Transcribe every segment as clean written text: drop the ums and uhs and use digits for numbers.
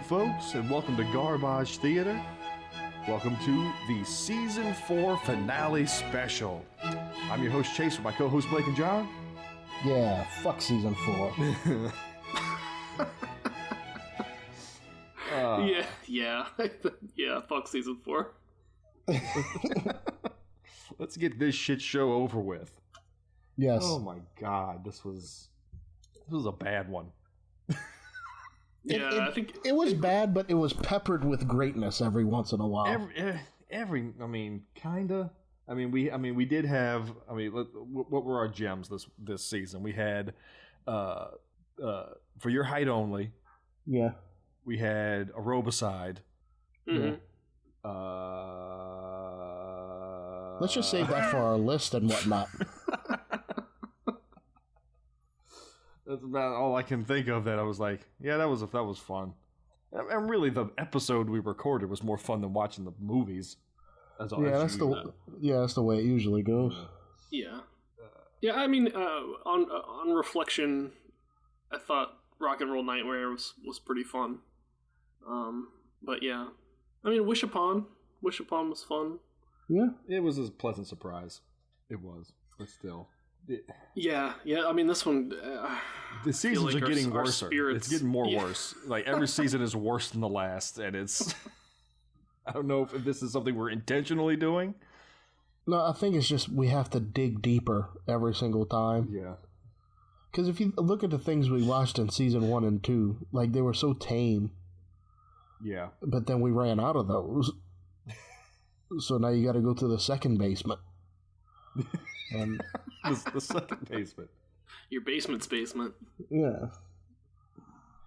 folks, and welcome to Garbage Theater. Welcome to the Season 4 Finale Special. I'm your host, Chase, with my co-hosts, Blake and John. Yeah, fuck Season 4. Yeah, fuck Season 4. Let's get this shit show over with. Yes. Oh my god, this was a bad one. I think it was bad, but it was peppered with greatness every once in a while. Kinda. We did have. What were our gems this season? We had, For Your Height Only. Yeah. We had Aerobicide. Mm-hmm. Let's just save that for our list and whatnot. That's about all I can think of that I was like, yeah, that was fun. And really, the episode we recorded was more fun than watching the movies. That's the way it usually goes. Yeah. On reflection, I thought Rock and Roll Nightmare was pretty fun. But yeah, Wish Upon was fun. Yeah, it was a pleasant surprise. It was, but still. This one. The seasons are getting worse. It's getting worse. Like every season is worse than the last, and it's. I don't know if this is something we're intentionally doing. No, I think it's just we have to dig deeper every single time. Yeah. Because if you look at the things we watched in season 1 and 2, like they were so tame. Yeah. But then we ran out of those. So now you got to go to the second basement. And the second basement. Your basement's basement. Yeah.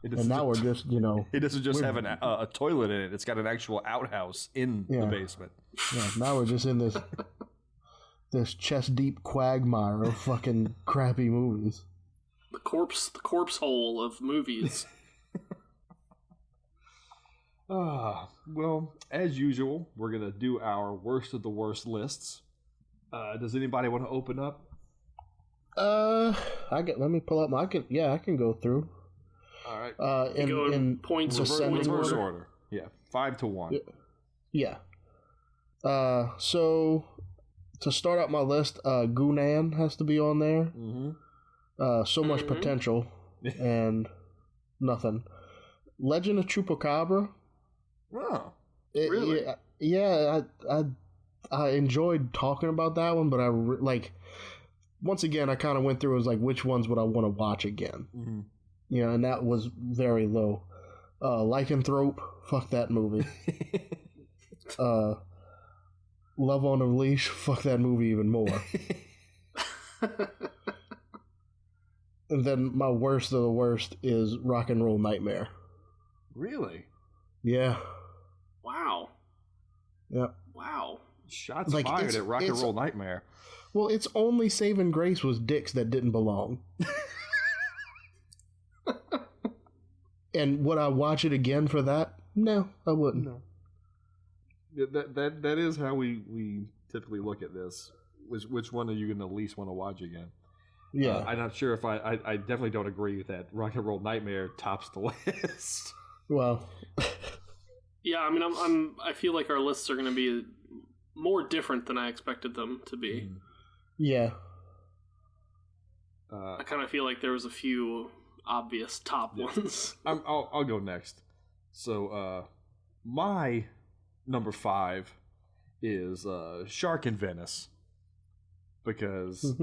And now we're just, It doesn't just have a toilet in it. It's got an actual outhouse in the basement. Yeah, now we're just in this chest-deep quagmire of fucking crappy movies. The corpse hole of movies. Well, as usual, we're going to do our worst of the worst lists. Does anybody want to open up? Let me pull up I can go through. All right. In points reverse order. Yeah, 5-1. Yeah. So to start out my list, Gunan has to be on there. Mm-hmm. So much potential and nothing. Legend of Chupacabra. Oh, really? I enjoyed talking about that one, but once again, I kind of went through. It was like, which ones would I want to watch again? Mm-hmm. And that was very low. Lycanthrope, fuck that movie. Love on a Leash, fuck that movie even more. And then my worst of the worst is Rock and Roll Nightmare. Really? Yeah. Wow. Yeah. Wow. Shots fired at Rock and Roll Nightmare. Well, its only saving grace was dicks that didn't belong. And would I watch it again for that? No, I wouldn't. No. That is how we typically look at this. Which one are you going to least want to watch again? Yeah. I'm not sure if I definitely don't agree that Rock and Roll Nightmare tops the list. Well. Yeah, I feel like our lists are going to be more different than I expected them to be. Yeah. I kind of feel like there was a few obvious top ones. I'll go next. So, my number 5 is Shark in Venice, because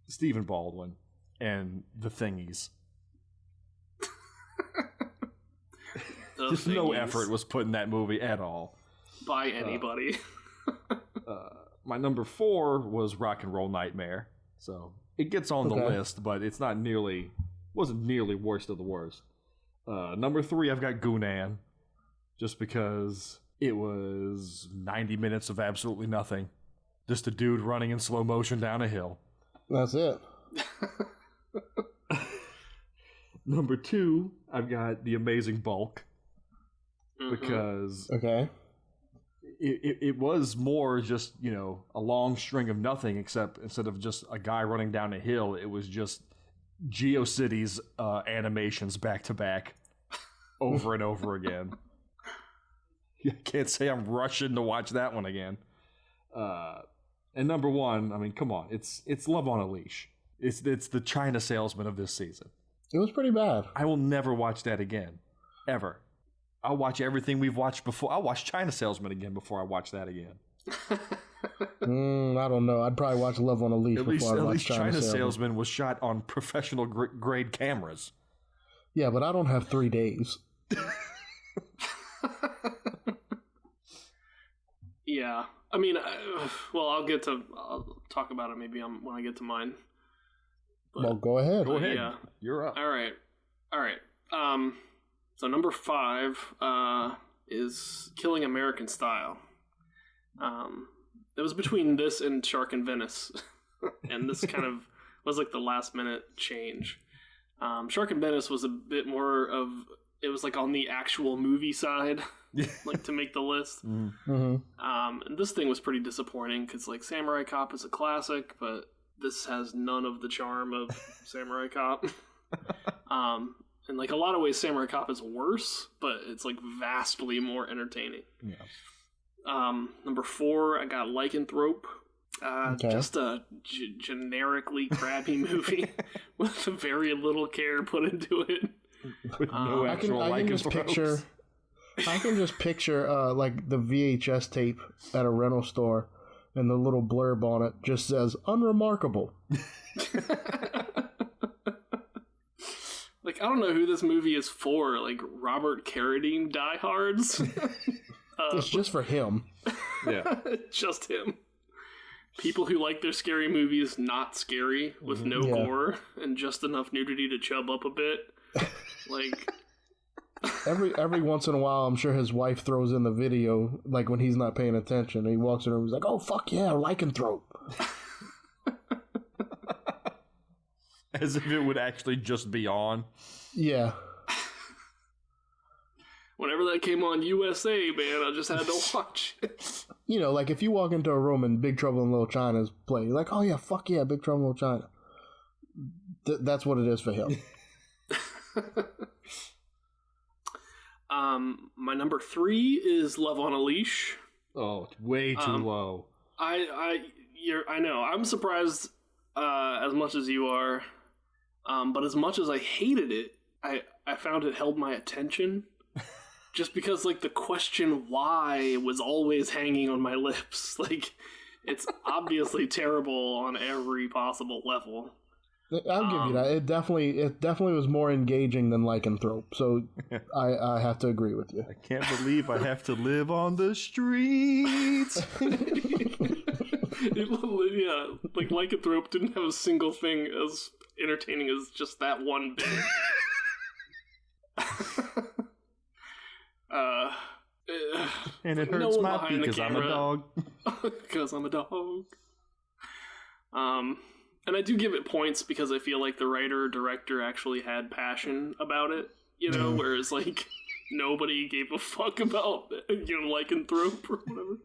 Stephen Baldwin and the Thingies. Just no effort was put in that movie at all. By anybody. My number 4 was Rock and Roll Nightmare. So it gets on the list, but it's wasn't nearly worst of the worst. Number 3, I've got Gunan, just because it was 90 minutes of absolutely nothing. Just a dude running in slow motion down a hill. That's it. Number 2, I've got The Amazing Bulk. Because it was more just, a long string of nothing, except instead of just a guy running down a hill, it was just GeoCities animations back to back over and over again. I can't say I'm rushing to watch that one again. And number one, I mean, come on, it's Love on a Leash. It's the China Salesman of this season. It was pretty bad. I will never watch that again, ever. I'll watch everything we've watched before. I'll watch China Salesman again before I watch that again. I don't know. I'd probably watch Love on a Leash before I watch China Salesman was shot on professional grade cameras. Yeah, but I don't have 3 days. Yeah, I mean, I'll talk about it maybe when I get to mine. But, well, go ahead. Go ahead. Yeah. You're up. All right. So number 5 is Killing American Style. It was between this and Shark in Venice, and this kind of was like the last minute change. Shark in Venice was a bit more of, it was like on the actual movie side, like to make the list. Mm-hmm. And this thing was pretty disappointing because like Samurai Cop is a classic, but this has none of the charm of Samurai Cop. In like a lot of ways, Samurai Cop is worse, but it's like vastly more entertaining. Yeah. Number 4, I got Lycanthrope. Okay. Just a generically crappy movie with very little care put into it. With no actual I can just picture like the VHS tape at a rental store, and the little blurb on it just says "unremarkable." Like, I don't know who this movie is for. Like Robert Carradine diehards. It's just for him. Yeah, just him. People who like their scary movies not scary, with no gore and just enough nudity to chub up a bit. Like every once in a while, I'm sure his wife throws in the video, like when he's not paying attention. And he walks in and he's like, "Oh fuck yeah, Lycanthrope." as if it would actually just be on. Yeah. Whenever that came on USA, man, I just had to watch it. You know, like if you walk into a room and Big Trouble in Little China's playing, you're like, "Oh yeah, fuck yeah, Big Trouble in Little China." That's what it is for him. My number 3 is Love on a Leash. Oh, it's way too low. I know. I'm surprised as much as you are. But as much as I hated it, I found it held my attention. Just because, like, the question why was always hanging on my lips. Like, it's obviously terrible on every possible level. I'll give you that. It definitely was more engaging than Lycanthrope. So I have to agree with you. I can't believe I have to live on the streets. Yeah, like Lycanthrope didn't have a single thing as entertaining as just that one bit. And it hurts my feet because I'm a dog. Because I'm a dog. And I do give it points because I feel like the writer or director actually had passion about it, you know, whereas like nobody gave a fuck about, you know, Lycanthrope or whatever.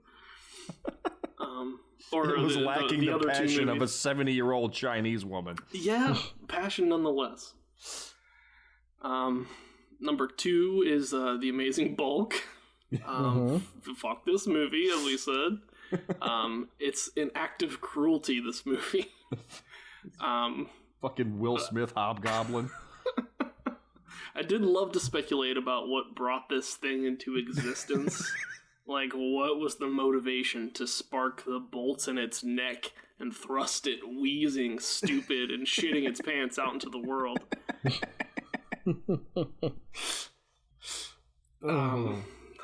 Or it was lacking the other passion of a 70-year-old Chinese woman. Yeah, passion nonetheless. Number 2 is The Amazing Bulk. Fuck this movie, as we said. It's an act of cruelty, this movie. Fucking Will Smith Hobgoblin. I did love to speculate about what brought this thing into existence. Like, what was the motivation to spark the bolts in its neck and thrust it wheezing, stupid, and shitting its pants out into the world?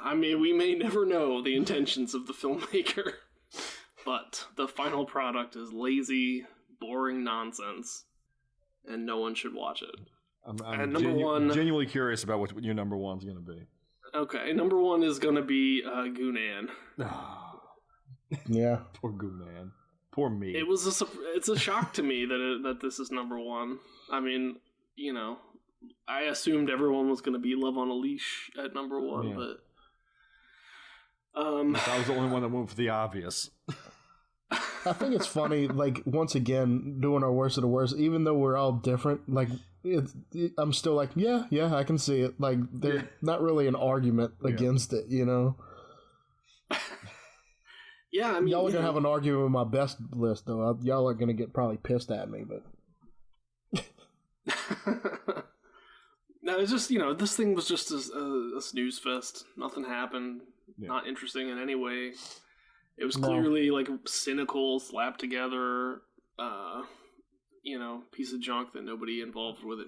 I mean, we may never know the intentions of the filmmaker, but the final product is lazy, boring nonsense, and no one should watch it. I'm genuinely curious about what your number 1's going to be. Okay, number 1 is going to be Gunan. Yeah. Poor Gunan. Poor me. It's a shock to me that this is number 1. I mean, you know, I assumed everyone was going to be Love on a Leash at number 1, but... I was the only one that went for the obvious. I think it's funny, like, once again, doing our worst of the worst, even though we're all different, like, I'm still like, yeah, I can see it. Like, there's not really an argument against it, you know? Yeah, I mean... Y'all are going to have an argument with my best list, though. Y'all are going to get probably pissed at me, but... No, it's just, this thing was just a snooze fest. Nothing happened. Yeah. Not interesting in any way. It was clearly, like, cynical, slapped together, piece of junk that nobody involved with it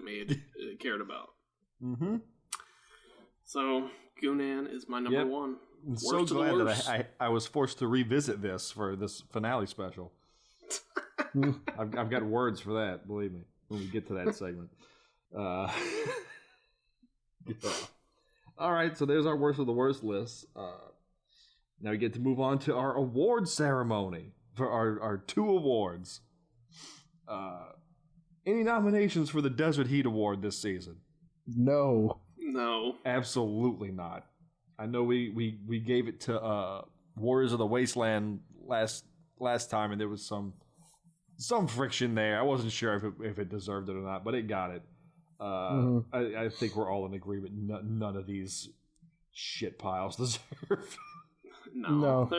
cared about. Mm-hmm. So, Gunan is my number one. I'm so glad that I was forced to revisit this for this finale special. I've got words for that, believe me, when we get to that segment. All right, so there's our worst of the worst list. Now we get to move on to our award ceremony for our 2 awards. Any nominations for the Desert Heat Award this season? No. Absolutely not. I know we gave it to Warriors of the Wasteland last time, and there was some friction there. I wasn't sure if it deserved it or not, but it got it. I think we're all in agreement. None of these shit piles deserve. No.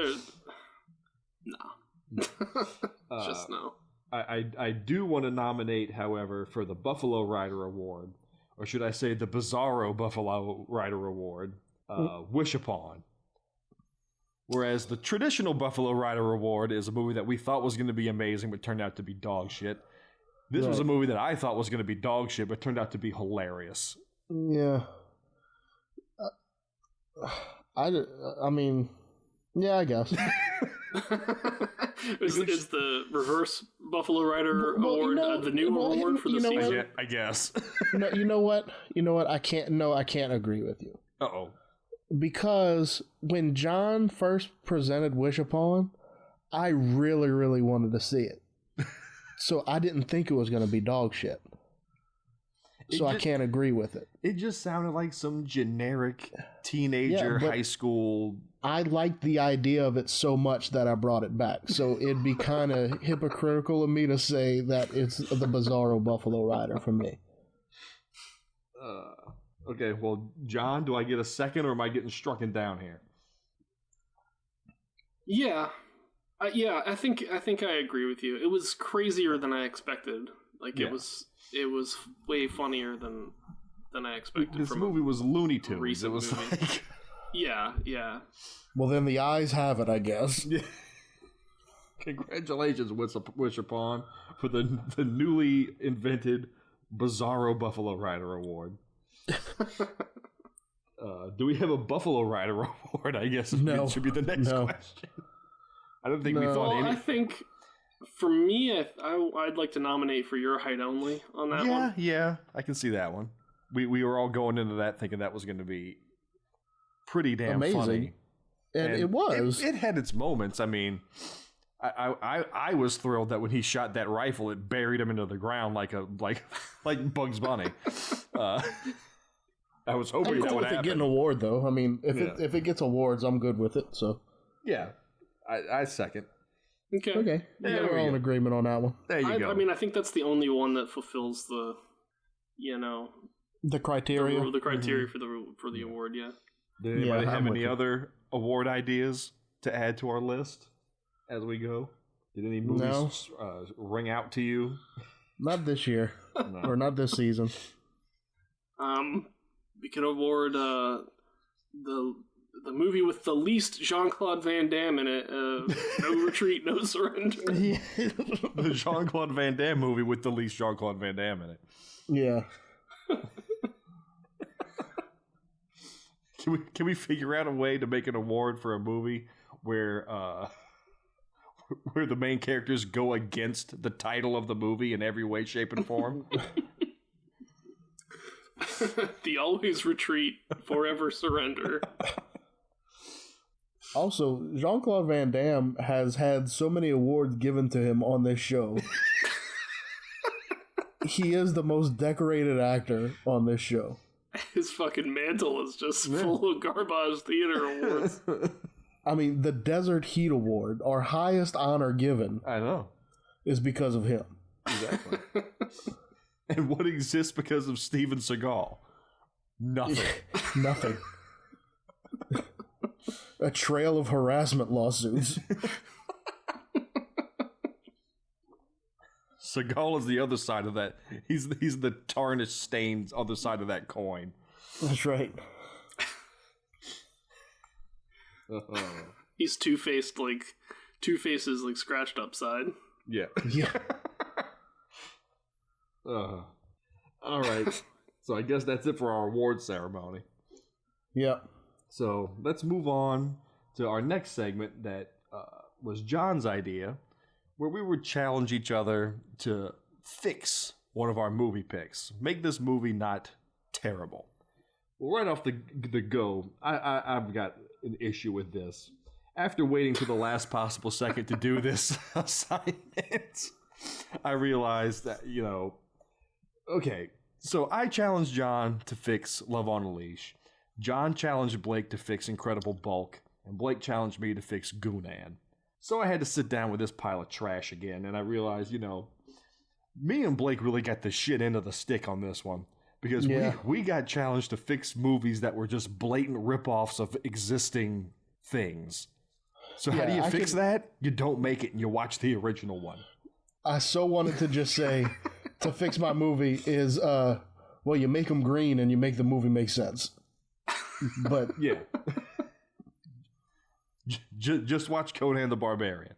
Just no. I do want to nominate, however, for the Buffalo Rider Award, or should I say the Bizarro Buffalo Rider Award, Wish Upon. Whereas the traditional Buffalo Rider Award is a movie that we thought was going to be amazing, but turned out to be dog shit. This was a movie that I thought was going to be dog shit, but turned out to be hilarious. Yeah. I mean, yeah, I guess. Is the reverse Buffalo Rider Award the new award for the season? I guess. You know what? I can't agree with you. Uh-oh. Because when John first presented Wish Upon, I really, really wanted to see it. So I didn't think it was going to be dog shit. So I can't agree with it. It just sounded like some generic teenager high school. I liked the idea of it so much that I brought it back. So it'd be kind of hypocritical of me to say that it's the Bizarro Buffalo Rider for me. Okay, well, John, do I get a second or am I getting strucken down here? Yeah. I think I agree with you. It was crazier than I expected. Like it was way funnier than I expected. This movie was Looney Tunes. It was like yeah. Well, then the eyes have it, I guess. Yeah. Congratulations, Wish Upon, for the newly invented Bizarro Buffalo Rider Award. Do we have a Buffalo Rider Award? I guess it should be the next question. I don't think we thought any. I think for me, I'd like to nominate for Your Height Only on that one. Yeah, I can see that one. We were all going into that thinking that was going to be pretty damn amazing. Funny. And it was. It had its moments. I mean, I was thrilled that when he shot that rifle, it buried him into the ground like Bugs Bunny. I was hoping that would happen. Get an award though. I mean, if it gets awards, I'm good with it. So yeah, I second. Okay. Yeah, we're all in agreement on that one. There you go. I mean, I think that's the only one that fulfills the criteria. The criteria for the award. Yeah. Did anybody have any other award ideas to add to our list as we go? Did any movies ring out to you? Not this year, or not this season. We could award the movie with the least Jean-Claude Van Damme in it. No Retreat, No Surrender. The Jean-Claude Van Damme movie with the least Jean-Claude Van Damme in it. Yeah. Can we figure out a way to make an award for a movie where the main characters go against the title of the movie in every way, shape, and form? The Always Retreat, Forever Surrender. Also, Jean-Claude Van Damme has had so many awards given to him on this show. He is the most decorated actor on this show. His fucking mantle is just full of garbage theater awards. I mean, the Desert Heat Award, our highest honor given, I know, is because of him. Exactly. And what exists because of Steven Seagal? Nothing. Nothing. A trail of harassment lawsuits. Seagal is the other side of that. He's the tarnished, stained other side of that coin. That's right. He's two-faced, like two faces, like scratched upside. Yeah. Yeah. All right. So I guess that's it for our award ceremony. Yeah. So let's move on to our next segment that was John's idea, where we would challenge each other to fix one of our movie picks. Make this movie not terrible. Well, right off the go, I've got an issue with this. After waiting to the last possible second to do this assignment, I realized that, okay, so I challenged John to fix Love on a Leash. John challenged Blake to fix Incredible Bulk, and Blake challenged me to fix Goonan. So I had to sit down with this pile of trash again, and I realized, me and Blake really got the shit end of the stick on this one. Because we got challenged to fix movies that were just blatant ripoffs of existing things. So how do you fix that? You don't make it and you watch the original one. I so wanted to just say, to fix my movie is, you make them green and you make the movie make sense. But yeah. Just watch Conan the Barbarian.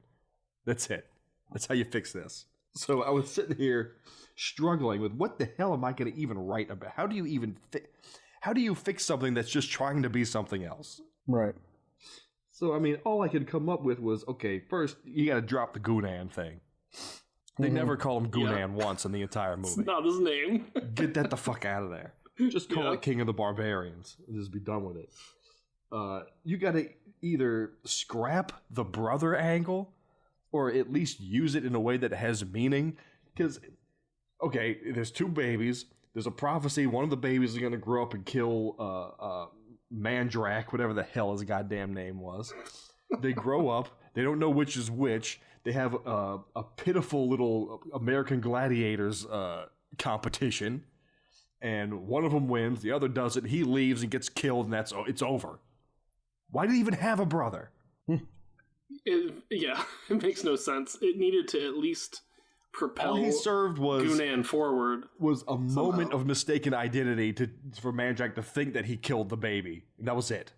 That's it. That's how you fix this. So I was sitting here struggling with what the hell am I going to even write about? How do you fix something that's just trying to be something else? Right. So, I mean, all I could come up with was, okay, first, you got to drop the Goonan thing. They never call him Goonan once in the entire movie. It's not his name. Get that the fuck out of there. Just call it King of the Barbarians. Just be done with it. You got to either scrap the brother angle or at least use it in a way that has meaning. Because, okay, there's two babies. There's a prophecy. One of the babies is going to grow up and kill Mandrak, whatever the hell his goddamn name was. They grow up. They don't know which is which. They have a pitiful little American Gladiators competition. And one of them wins. The other doesn't. He leaves and gets killed, and it's over. Why did he even have a brother? It makes no sense. It needed to at least propel all he served was Goonan forward. Was a moment of mistaken identity for Mandrak to think that he killed the baby. And that was it.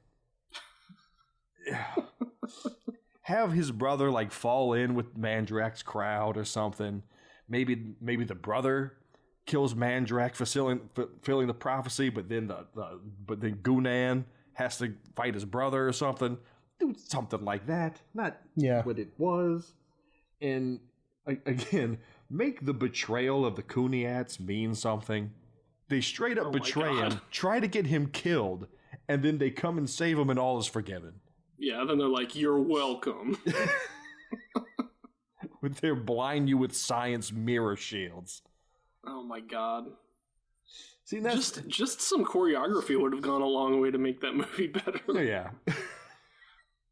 Have his brother fall in with Mandrak's crowd or something. Maybe the brother kills Mandrak fulfilling the prophecy, but then then Goonan has to fight his brother or something. Do something like that. Not what it was. And again, make the betrayal of the Kuniats mean something. They straight up betray him, try to get him killed, and then they come and save him and all is forgiven. Yeah, then they're like, you're welcome. With their blind you with science mirror shields. Oh my god. See, that's just some choreography would have gone a long way to make that movie better. Yeah.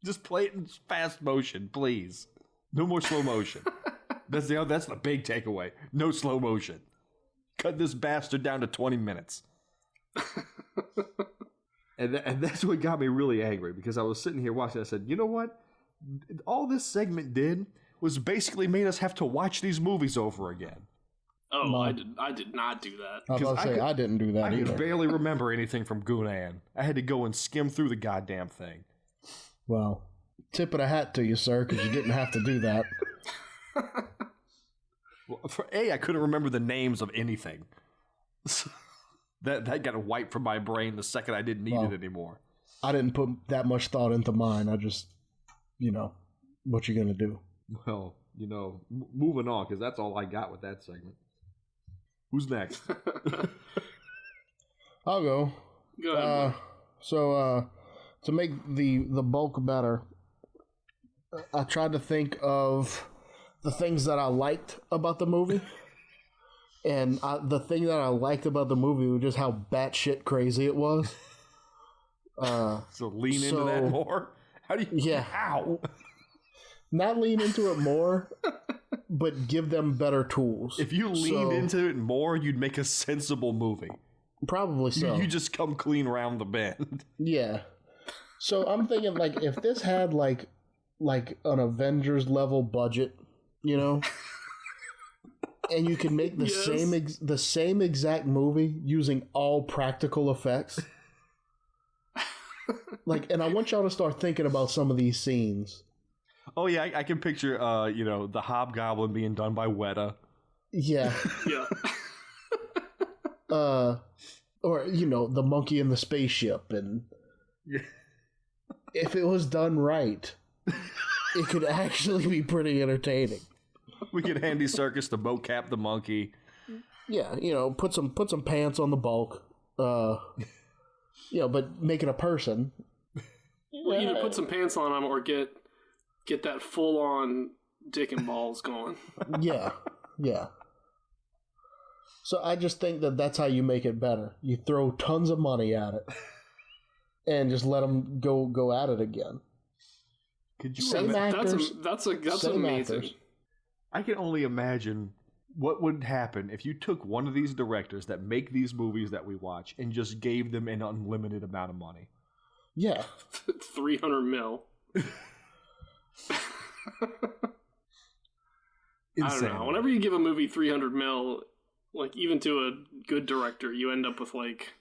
Just play it in fast motion, please. No more slow motion. That's the big takeaway. No slow motion. Cut this bastard down to 20 minutes. And that's what got me really angry, because I was sitting here watching. I said, you know what? All this segment did was basically made us have to watch these movies over again. Oh, no. I did not do that. I was about to say, I didn't do that either. I could barely remember anything from Goonan. I had to go and skim through the goddamn thing. Well, tip of the hat to you, sir, because you didn't have to do that. Well, I couldn't remember the names of anything. That got wiped from my brain the second I didn't need it anymore. I didn't put that much thought into mine. I just, what you gonna do? Well, moving on, because that's all I got with that segment. Who's next? I'll go. Go ahead. To make the bulk better, I tried to think of the things that I liked about the movie. And the thing that I liked about the movie was just how batshit crazy it was. So lean into that more? How do you? Yeah. How? Not lean into it more, but give them better tools. If you leaned into it more, you'd make a sensible movie. Probably so. You just come clean around the bend. Yeah. So I'm thinking, like, if this had like an Avengers level budget, you know, and you can make the same exact movie using all practical effects. Like, and I want y'all to start thinking about some of these scenes. Oh yeah, I can picture, the Hobgoblin being done by Weta. Yeah. Yeah. Or the monkey in the spaceship, and if it was done right, it could actually be pretty entertaining. We could Andy Serkis to mocap the monkey. Yeah, put some pants on the bulk. But make it a person. Well, either put some pants on him or get that full on dick and balls going. Yeah. So I just think that that's how you make it better. You throw tons of money at it, and just let them go at it again. Could you? Same actors. That's same amazing. Actors. I can only imagine what would happen if you took one of these directors that make these movies that we watch and just gave them an unlimited amount of money. Yeah. 300 mil. I don't know. Whenever you give a movie 300 mil, like, even to a good director, you end up with, like,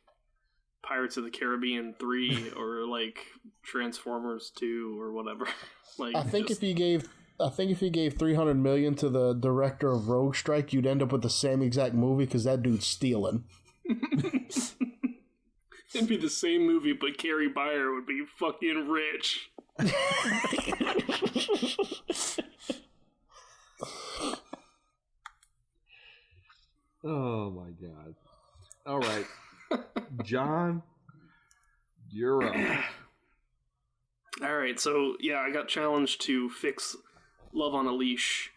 Pirates of the Caribbean 3 or, like, Transformers 2 or whatever. Like, I think if you gave 300 million to the director of Rogue Strike, you'd end up with the same exact movie because that dude's stealing. It'd be the same movie, but Carrie Beyer would be fucking rich. Oh my god. All right. John, you're up. All right, so yeah, I got challenged to fix Love on a Leash.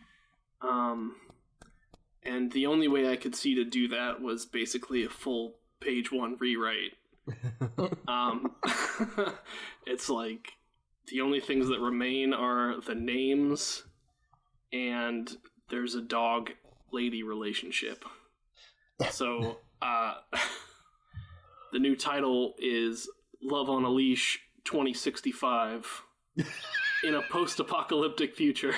And the only way I could see to do that was basically a full page 1 rewrite. It's like the only things that remain are the names and there's a dog lady relationship. So the new title is Love on a Leash 2065. In a post-apocalyptic future,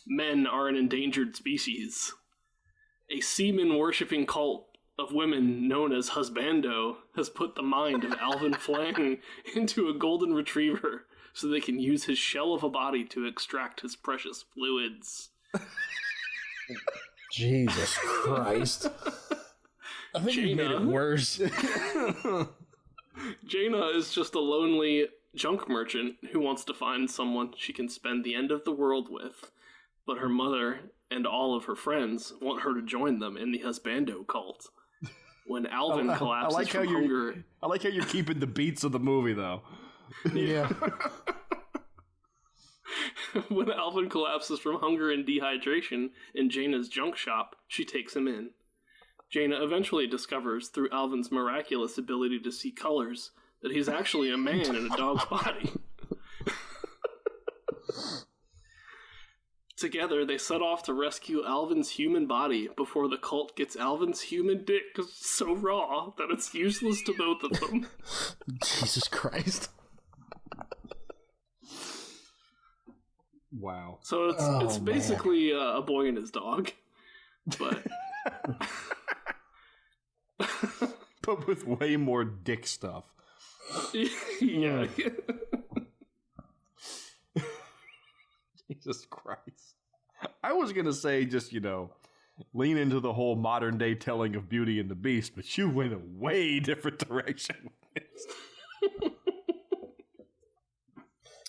men are an endangered species. A semen-worshipping cult of women known as Husbando has put the mind of Alvin Flang into a golden retriever so they can use his shell of a body to extract his precious fluids. Jesus Christ. I think you made it worse. Jaina is just a lonely junk merchant who wants to find someone she can spend the end of the world with, but her mother and all of her friends want her to join them in the Husbando cult. When Alvin collapses from hunger... I like how you're keeping the beats of the movie, though. Yeah. When Alvin collapses from hunger and dehydration in Jaina's junk shop, she takes him in. Jaina eventually discovers, through Alvin's miraculous ability to see colors, that he's actually a man in a dog's body. Together, they set off to rescue Alvin's human body before the cult gets Alvin's human dick so raw that it's useless to both of them. Jesus Christ. Wow. So it's basically a boy and his dog, but... but with way more dick stuff. Yeah. Jesus Christ. I was going to say just, lean into the whole modern day telling of Beauty and the Beast, but you went a way different direction.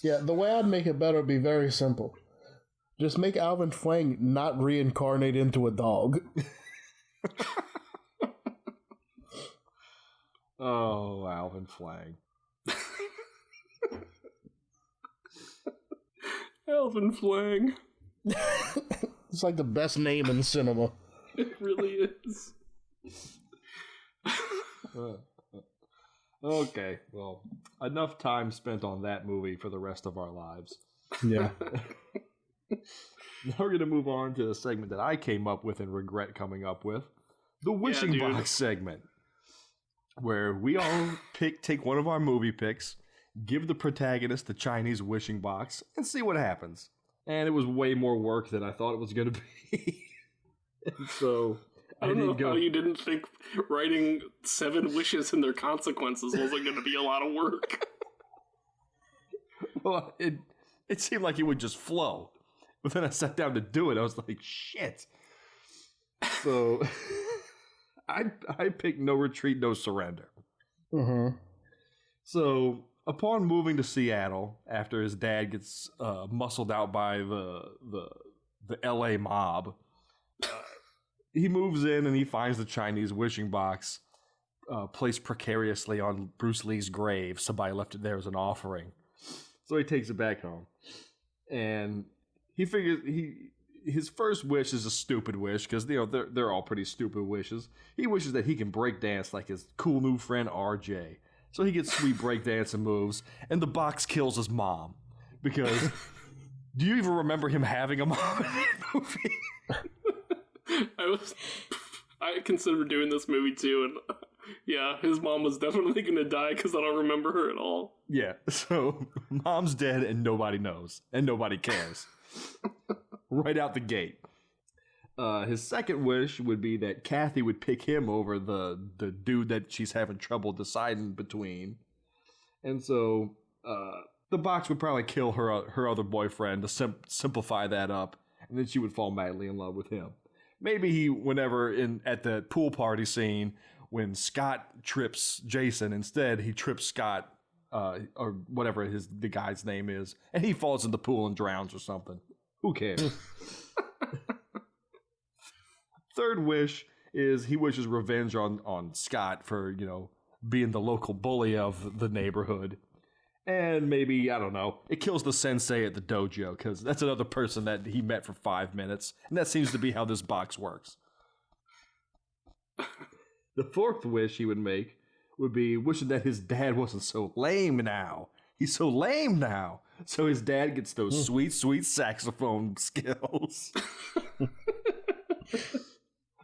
Yeah, the way I'd make it better would be very simple. Just make Alvin Flang not reincarnate into a dog. Oh, Alvin Flang. Alvin Flang. It's like the best name in cinema. It really is. Okay, well, enough time spent on that movie for the rest of our lives. Yeah. Now we're going to move on to a segment that I came up with and regret coming up with. The Wishing Box segment. Where we all take one of our movie picks, give the protagonist the Chinese wishing box, and see what happens. And it was way more work than I thought it was going to be. And so I don't know how you didn't think writing 7 wishes and their consequences wasn't going to be a lot of work. Well, it seemed like it would just flow. But then I sat down to do it. I was like, shit. So I picked No Retreat, No Surrender. Mm-hmm. So upon moving to Seattle, after his dad gets muscled out by the LA mob, he moves in and he finds the Chinese wishing box placed precariously on Bruce Lee's grave. Somebody left it there as an offering. So he takes it back home. And he figures his first wish is a stupid wish because they're all pretty stupid wishes. He wishes that he can break dance like his cool new friend RJ. So he gets sweet breakdancing moves, and the box kills his mom. Because do you even remember him having a mom in that movie? I considered doing this movie too, and yeah, his mom was definitely going to die because I don't remember her at all. Yeah, so mom's dead and nobody knows, and nobody cares. Right out the gate. His second wish would be that Kathy would pick him over the dude that she's having trouble deciding between. And so the box would probably kill her other boyfriend to simplify that up, and then she would fall madly in love with him. Maybe whenever at the pool party scene, when Scott trips Jason, instead he trips Scott, or whatever the guy's name is, and he falls in the pool and drowns or something. Who cares? Third wish is he wishes revenge on Scott for, being the local bully of the neighborhood. And maybe, I don't know, it kills the sensei at the dojo, because that's another person that he met for 5 minutes. And that seems to be how this box works. The fourth wish he would make would be wishing that his dad wasn't so lame now. He's so lame now. So his dad gets those sweet, sweet saxophone skills.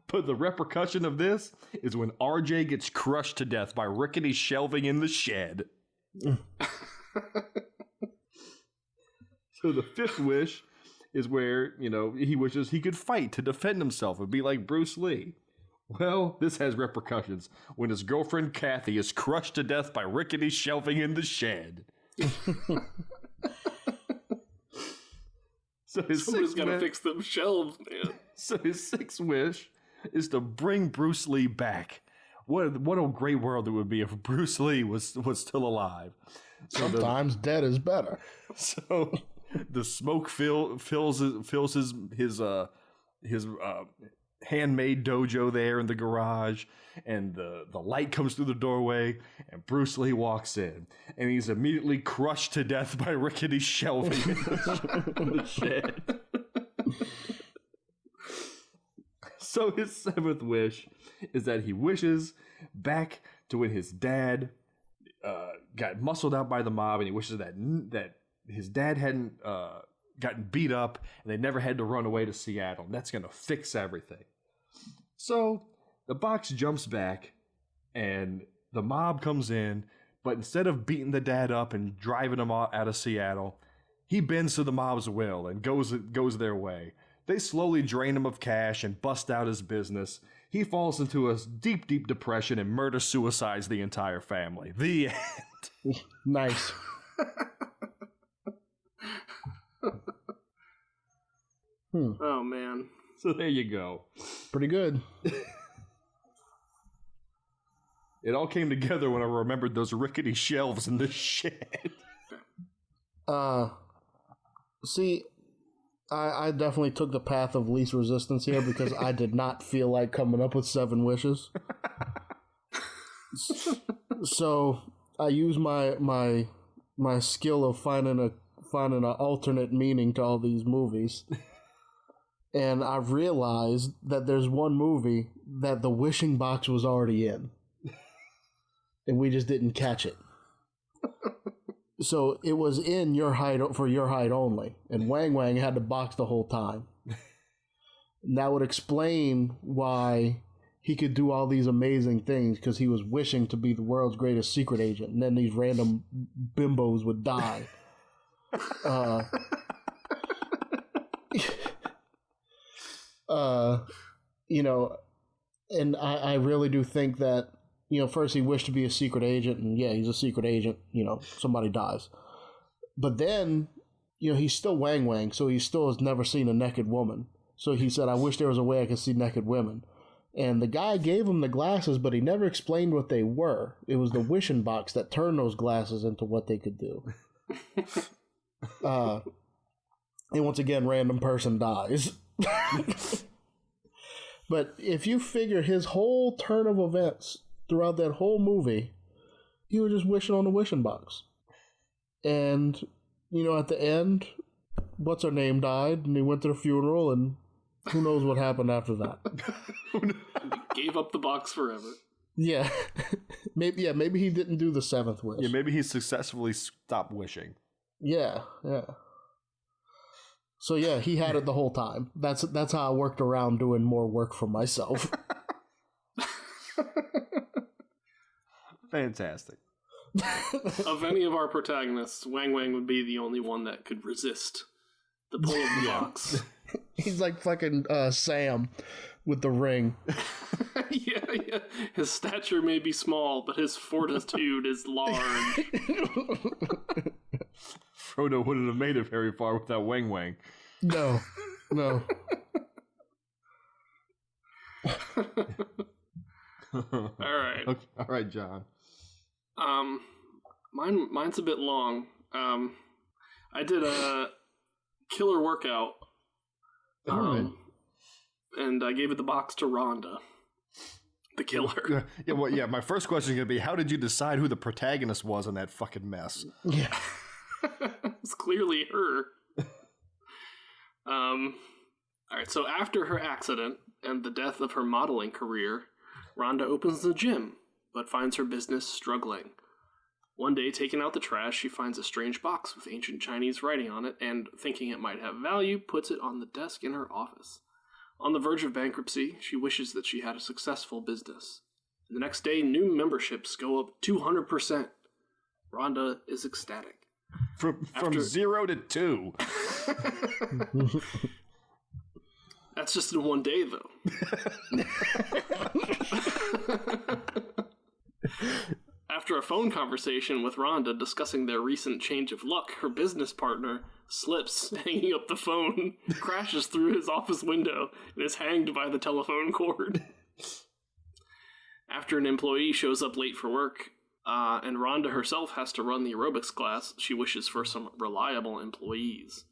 But the repercussion of this is when RJ gets crushed to death by rickety shelving in the shed. So the fifth wish is where, he wishes he could fight to defend himself and be like Bruce Lee. Well, this has repercussions when his girlfriend Kathy is crushed to death by rickety shelving in the shed. So somebody's got to fix them shelves, man. So his sixth wish is to bring Bruce Lee back. What a great world it would be if Bruce Lee was still alive. Sometimes dead is better. So the smoke fills his handmade dojo there in the garage, and the light comes through the doorway, and Bruce Lee walks in, and he's immediately crushed to death by rickety shelving in the shed. So his seventh wish is that he wishes back to when his dad got muscled out by the mob, and he wishes that his dad hadn't gotten beat up, and they never had to run away to Seattle. And that's going to fix everything. So the box jumps back, and the mob comes in, but instead of beating the dad up and driving him out of Seattle, he bends to the mob's will and goes their way. They slowly drain him of cash and bust out his business. He falls into a deep, deep depression and murder-suicides the entire family. The end. Nice. Oh, man. So there you go. Pretty good. It all came together when I remembered those rickety shelves in the shed. See, I definitely took the path of least resistance here because I did not feel like coming up with 7 wishes. So I used my skill of finding an alternate meaning to all these movies. And I realized that there's one movie that the wishing box was already in. and we just didn't catch it. So it was in your height for your height only, and Wang Wang had the box the whole time. And that would explain why he could do all these amazing things, because he was wishing to be the world's greatest secret agent, and then these random bimbos would die. You know, and I really do think that, you know, first he wished to be a secret agent, and yeah, he's a secret agent, you know, somebody dies. But then, you know, he's still Wang Wang, so he still has never seen a naked woman. So he said, I wish there was a way I could see naked women. And the guy gave him the glasses, but he never explained what they were. It was the wishing box that turned those glasses into what they could do. And once again, random person dies. But if you figure his whole turn of events throughout that whole movie, he was just wishing on the wishing box. And, you know, at the end, what's-her-name died, and he went to the funeral, and who knows what happened after that. Gave up the box forever. Yeah. Maybe he didn't do the seventh wish. Yeah, maybe he successfully stopped wishing. Yeah. So yeah, he had it the whole time. That's how I worked around doing more work for myself. Fantastic. Of any of our protagonists, Wang Wang would be the only one that could resist the pull of the box. He's like fucking Sam with the ring. Yeah. His stature may be small, but his fortitude is large. Frodo wouldn't have made it very far without Wang Wang. No. All right. Okay. All right, John. Mine's a bit long. I did a killer workout. And I gave it the box to Rhonda, the killer. Yeah. My first question is gonna be, how did you decide who the protagonist was in that fucking mess? Yeah. It's clearly her. All right. So after her accident and the death of her modeling career, Rhonda opens the gym, but finds her business struggling. One day, taking out the trash, she finds a strange box with ancient Chinese writing on it, and, thinking it might have value, puts it on the desk in her office. On the verge of bankruptcy, she wishes that she had a successful business. And the next day, new memberships go up 200%. Rhonda is ecstatic. From 0 to 2. That's just in one day, though. After a phone conversation with Rhonda discussing their recent change of luck, her business partner slips, hanging up the phone, crashes through his office window, and is hanged by the telephone cord. After an employee shows up late for work, and Rhonda herself has to run the aerobics class, she wishes for some reliable employees.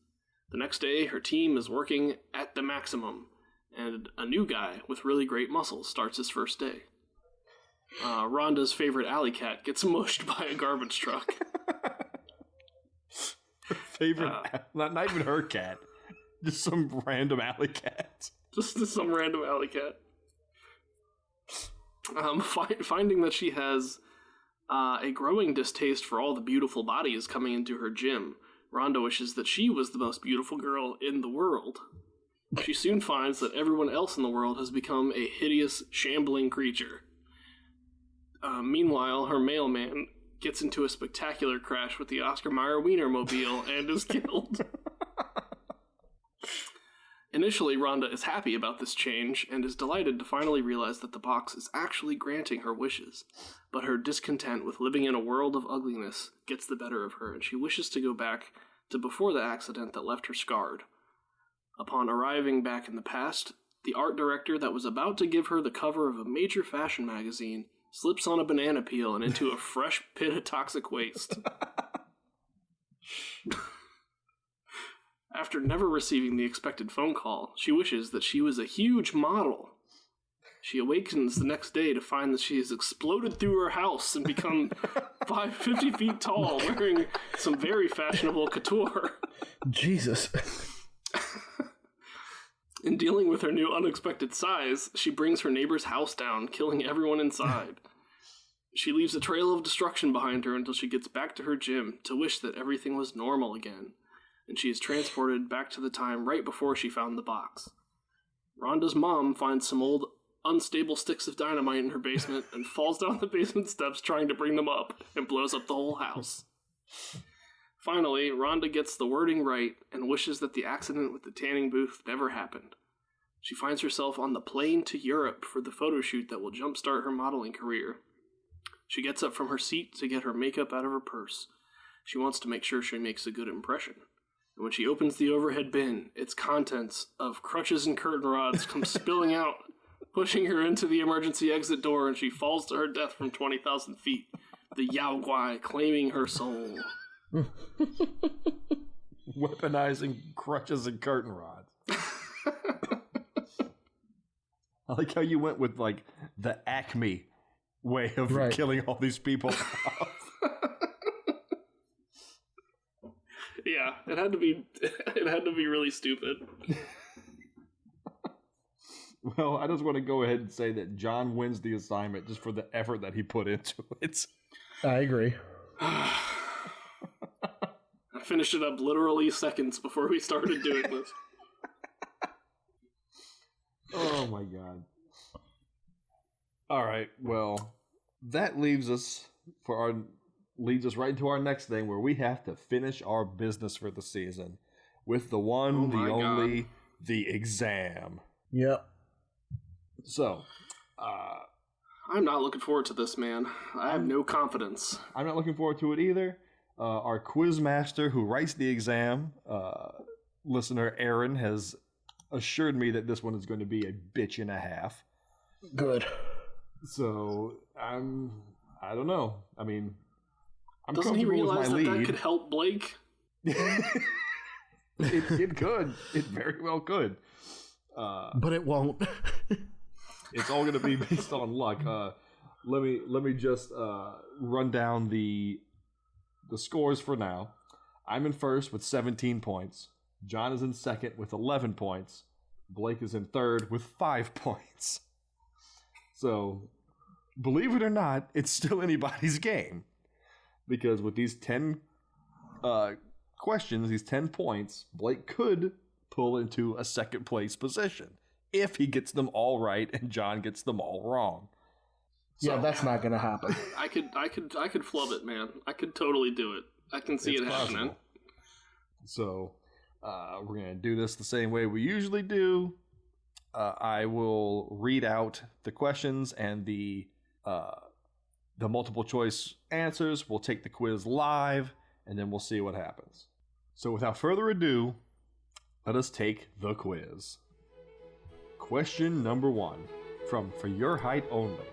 The next day, her team is working at the maximum, and a new guy with really great muscles starts his first day. Rhonda's favorite alley cat gets mushed by a garbage truck. Not even her cat. Just some random alley cat. Just some random alley cat. Finding that she has a growing distaste for all the beautiful bodies coming into her gym, Rhonda wishes that she was the most beautiful girl in the world. She soon finds that everyone else in the world has become a hideous, shambling creature. Meanwhile, her mailman gets into a spectacular crash with the Oscar Mayer Wienermobile and is killed. Initially, Rhonda is happy about this change and is delighted to finally realize that the box is actually granting her wishes. But her discontent with living in a world of ugliness gets the better of her, and she wishes to go back to before the accident that left her scarred. Upon arriving back in the past, the art director that was about to give her the cover of a major fashion magazine slips on a banana peel and into a fresh pit of toxic waste. After never receiving the expected phone call, she wishes that she was a huge model. She awakens the next day to find that she has exploded through her house and become 50 feet tall, wearing some very fashionable couture. Jesus. In dealing with her new unexpected size, she brings her neighbor's house down, killing everyone inside. She leaves a trail of destruction behind her until she gets back to her gym to wish that everything was normal again, and she is transported back to the time right before she found the box. Rhonda's mom finds some old, unstable sticks of dynamite in her basement and falls down the basement steps trying to bring them up and blows up the whole house. Finally, Rhonda gets the wording right and wishes that the accident with the tanning booth never happened. She finds herself on the plane to Europe for the photo shoot that will jumpstart her modeling career. She gets up from her seat to get her makeup out of her purse. She wants to make sure she makes a good impression. And when she opens the overhead bin, its contents of crutches and curtain rods come spilling out, pushing her into the emergency exit door, and she falls to her death from 20,000 feet, the Yao Guai claiming her soul. Weaponizing crutches and curtain rods. I like how you went with like the Acme way of killing all these people off. Yeah, it had to be really stupid. Well, I just want to go ahead and say that John wins the assignment just for the effort that he put into it. I agree. I finished it up literally seconds before we started doing this. Oh my god. All right, well, that leaves us right into our next thing where we have to finish our business for the season with the one, the only, the exam. Yep. So, I'm not looking forward to this, man. I have no confidence. I'm not looking forward to it either. Our quiz master who writes the exam, listener Aaron, has assured me that this one is going to be a bitch and a half. Good. So, I don't know. I mean, I'm Doesn't he comfortable with realize my lead. that could help Blake? It could. It very well could. But it won't. It's all going to be based on luck. Let me just run down the scores for now. I'm in first with 17 points. John is in second with 11 points. Blake is in third with 5 points. So, believe it or not, it's still anybody's game. Because with these 10 questions, these 10 points, Blake could pull into a second place position if he gets them all right and John gets them all wrong. Yeah, that's not going to happen. I could flub it, man. I could totally do it. I can see it happening. Possible. So, we're going to do this the same way we usually do. I will read out the questions and the multiple choice answers. We'll take the quiz live, and then we'll see what happens. So without further ado, let us take the quiz. Question number 1 from For Your Height Only.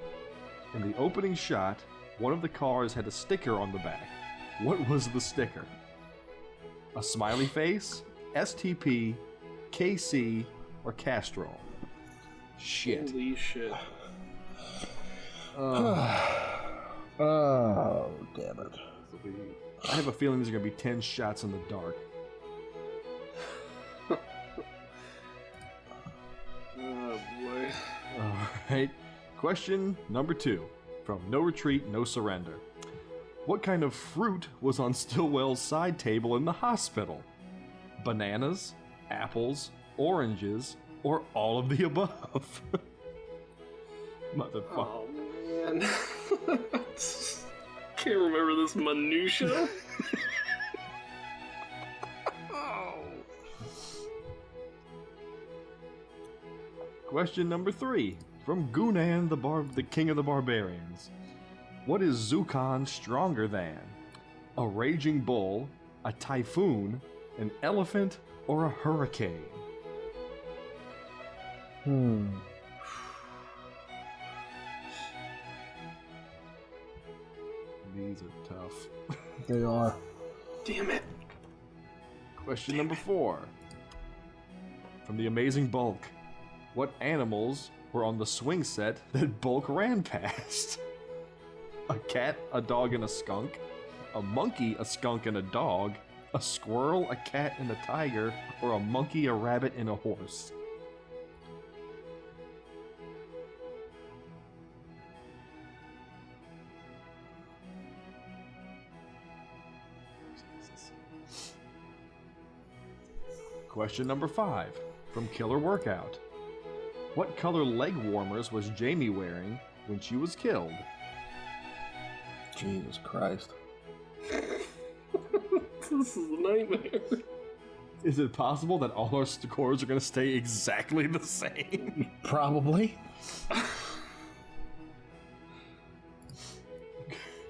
In the opening shot, one of the cars had a sticker on the back. What was the sticker? A smiley face, STP, KC, or Castrol? Shit. Holy shit. Oh, damn it. I have a feeling there's going to be 10 shots in the dark. Oh, boy. Alright. Question number 2 from No Retreat, No Surrender. What kind of fruit was on Stillwell's side table in the hospital? Bananas, apples, oranges, or all of the above? Motherfucker. Oh, man. Can't remember this minutia. Question number 3 from Gunan, the King of the Barbarians. What is Zukan stronger than? A raging bull, a typhoon, an elephant, or a hurricane? These are tough. They are. Damn it. Question number 4 from The Amazing Bulk. What animals were on the swing set that Bulk ran past? A cat, a dog, and a skunk? A monkey, a skunk, and a dog? A squirrel, a cat, and a tiger? Or a monkey, a rabbit, and a horse? Question number 5 from Killer Workout. What color leg warmers was Jamie wearing when she was killed? Jesus Christ. This is a nightmare. Is it possible that all our scores are going to stay exactly the same? Probably.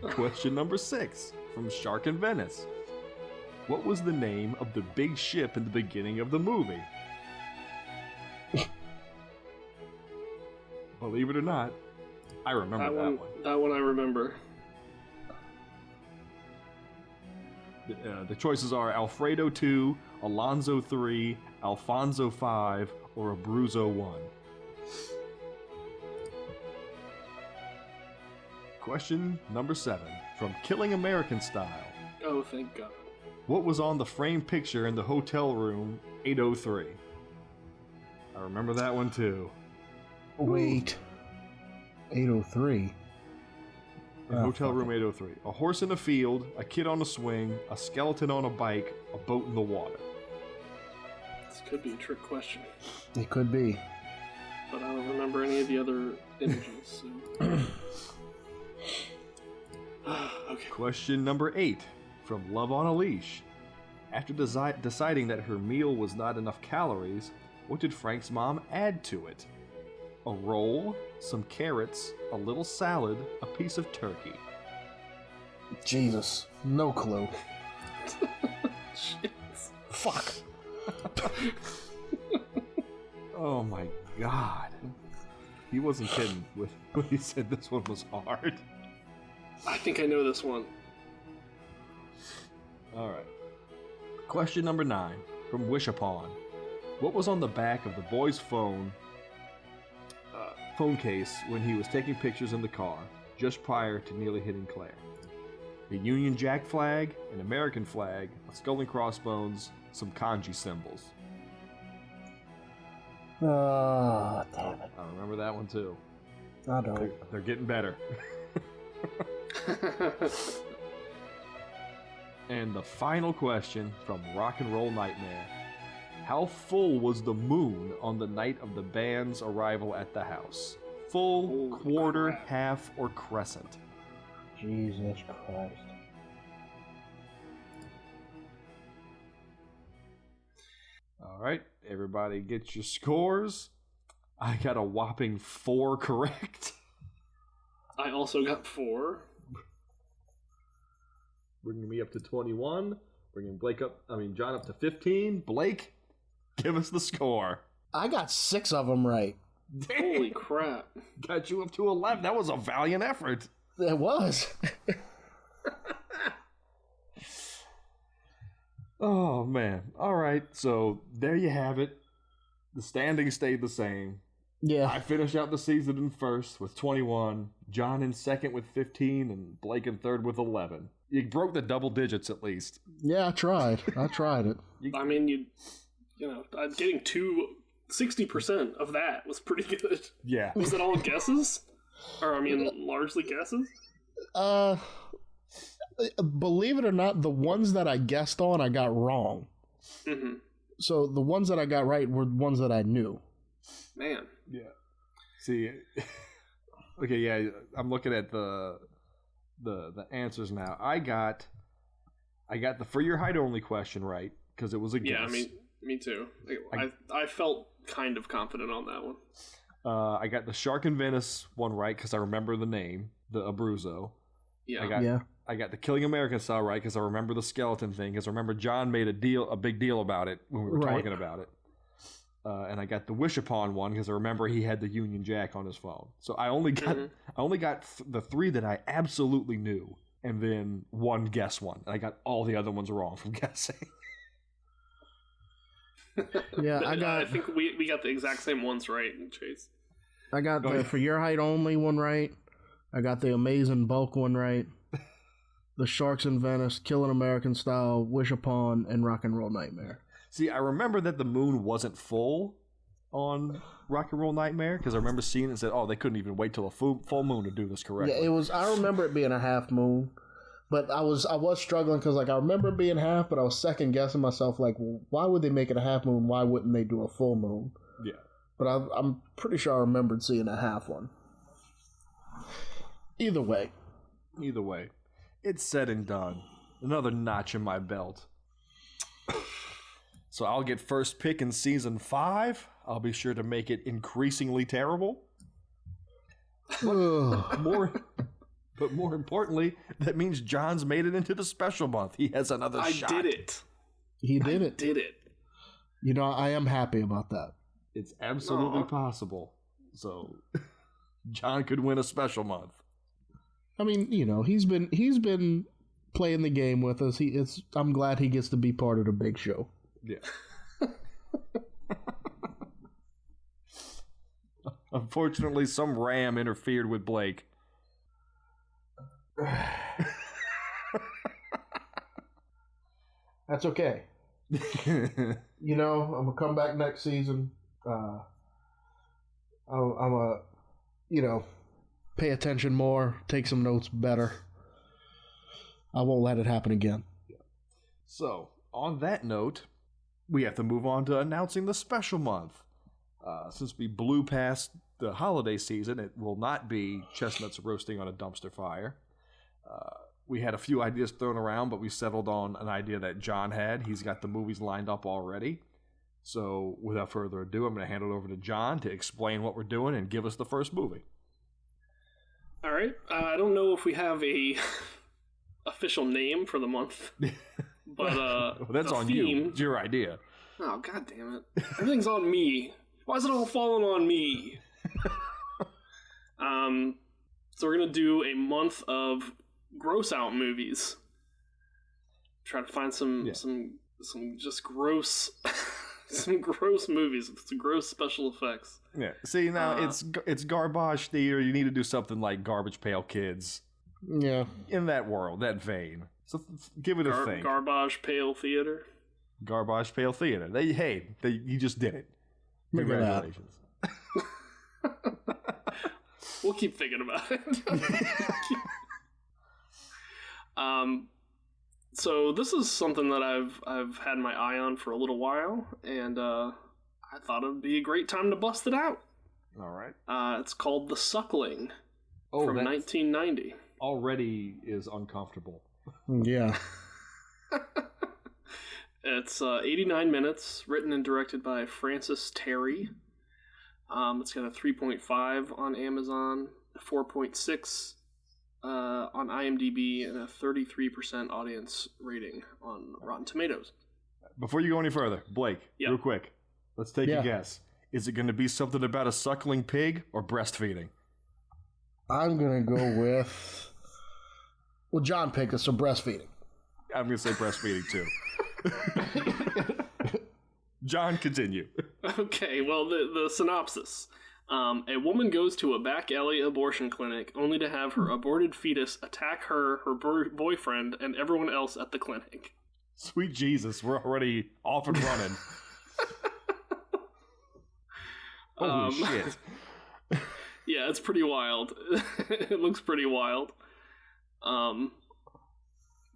Question number 6 from Shark in Venice. What was the name of the big ship in the beginning of the movie? Believe it or not, I remember that one. That one I remember. The choices are Alfredo 2, Alonzo 3, Alfonso 5, or Abruzzo 1. Question number 7 from Killing American Style. Oh, thank God. What was on the framed picture in the hotel room 803? I remember that one too. Wait. 803. In hotel room 803. A horse in a field, a kid on a swing, a skeleton on a bike, a boat in the water. This could be a trick question. It could be. But I don't remember any of the other images. So. Okay. Question number 8 from Love on a Leash. After deciding that her meal was not enough calories, what did Frank's mom add to it? A roll, some carrots, a little salad, a piece of turkey. Jesus. No clue. Shit. Fuck. Oh my God. He wasn't kidding when he said this one was hard. I think I know this one. Alright. Question number 9 from Wish Upon. What was on the back of the boy's phone case when he was taking pictures in the car just prior to nearly hitting Claire? A Union Jack flag, an American flag, a skull and crossbones, some kanji symbols. Ah, damn it. I remember that one too. I don't. They're getting better. And the final question from Rock and Roll Nightmare. How full was the moon on the night of the band's arrival at the house? Full, Holy quarter, crap. half, or crescent? Jesus Christ. Alright, everybody get your scores. I got a whopping 4 correct. I also got 4. Bringing me up to 21. Bringing John up to 15. Blake, give us the score. I got 6 of them right. Holy crap. Got you up to 11. That was a valiant effort. It was. Oh, man. All right. So there you have it. The standings stayed the same. Yeah. I finished out the season in first with 21. John in second with 15. And Blake in third with 11. You broke the double digits at least. Yeah, I tried. I tried it. I mean, you know, getting 60% of that was pretty good. Yeah. Was it all guesses? Or, I mean, largely guesses? Believe it or not, the ones that I guessed on, I got wrong. Mm-hmm. So the ones that I got right were ones that I knew. Man. Yeah. See, okay, yeah, I'm looking at the answers now. I got the for your height only question right because it was a guess. Yeah, I mean, me too. I felt kind of confident on that one. I got the Shark in Venice one right because I remember the name, the Abruzzo. Yeah. I got the Killing American Style right because I remember the skeleton thing because I remember John made a big deal about it when we were talking about it. And I got the Wish Upon one because I remember he had the Union Jack on his phone. So I only got the 3 that I absolutely knew, and then one guess one. And I got all the other ones wrong from guessing. Yeah, I think we got the exact same ones right, Chase. I got the For Your Height Only one right. I got the Amazing Bulk one right. The Sharks in Venice, Killing American Style, Wish Upon, and Rock and Roll Nightmare. See, I remember that the moon wasn't full on Rock and Roll Nightmare because I remember seeing it and said, "Oh, they couldn't even wait till a full moon to do this correctly." Yeah, it was. I remember it being a half moon, But I was struggling because like I remember it being half, but I was second guessing myself like, well, why would they make it a half moon? Why wouldn't they do a full moon? Yeah. But I'm pretty sure I remembered seeing a half one. Either way, it's said and done. Another notch in my belt. So I'll get first pick in season 5. I'll be sure to make it increasingly terrible. But more importantly, that means John's made it into the special month. He has another shot. I did it. He did it. Did it. You know, I am happy about that. It's absolutely possible. So John could win a special month. I mean, you know, he's been playing the game with us. I'm glad he gets to be part of the big show. Yeah. Unfortunately, some ram interfered with Blake. That's okay. You know, I'm gonna come back next season. I'm a, you know, pay attention more, take some notes better. I won't let it happen again. So, on that note, we have to move on to announcing the special month. Since we blew past the holiday season, it will not be chestnuts roasting on a dumpster fire. We had a few ideas thrown around, but we settled on an idea that John had. He's got the movies lined up already. So, without further ado, I'm going to hand it over to John to explain what we're doing and give us the first movie. All right. I don't know if we have a official name for the month, but well, that's on theme... you. It's your idea. Oh, god damn it! Everything's on me. Why is it all falling on me? So we're gonna do a month of gross out movies. Try to find some just gross. Some gross movies with some gross special effects. Yeah. See, now it's garbage theater. You need to do something like Garbage Pail Kids. Yeah. In that world, that vein. So give it a think. Garbage Pail Theater. Garbage Pail Theater. You just did it. Congratulations. We'll keep thinking about it. So this is something that I've had my eye on for a little while, and I thought it would be a great time to bust it out. All right. It's called The Suckling from 1990. Already is uncomfortable. Yeah. It's 89 minutes, written and directed by Francis Terry. It's got a 3.5 on Amazon, a 4.6 on IMDb, and a 33% audience rating on Rotten Tomatoes. Before you go any further, Blake, real quick, let's take a guess. Is it going to be something about a suckling pig or breastfeeding? I'm going to go with... Well, John picked us, so breastfeeding. I'm going to say breastfeeding, too. John, continue. Okay, well, the synopsis. A woman goes to a back alley abortion clinic only to have her aborted fetus attack her boyfriend, and everyone else at the clinic. Sweet Jesus, we're already off and running. Holy shit. Yeah, it's pretty wild. It looks pretty wild.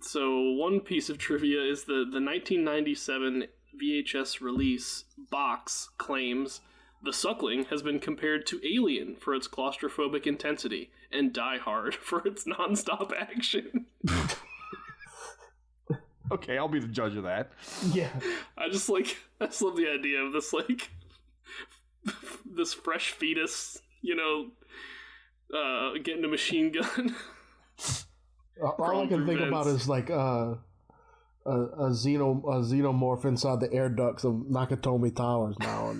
So one piece of trivia is the 1997 VHS release box claims The Suckling has been compared to Alien for its claustrophobic intensity and Die Hard for its non-stop action. Okay, I'll be the judge of that. Yeah. I just love the idea of this, this fresh fetus, getting a machine gun. All I can think about is a xenomorph inside the air ducts of Nakatomi Towers now.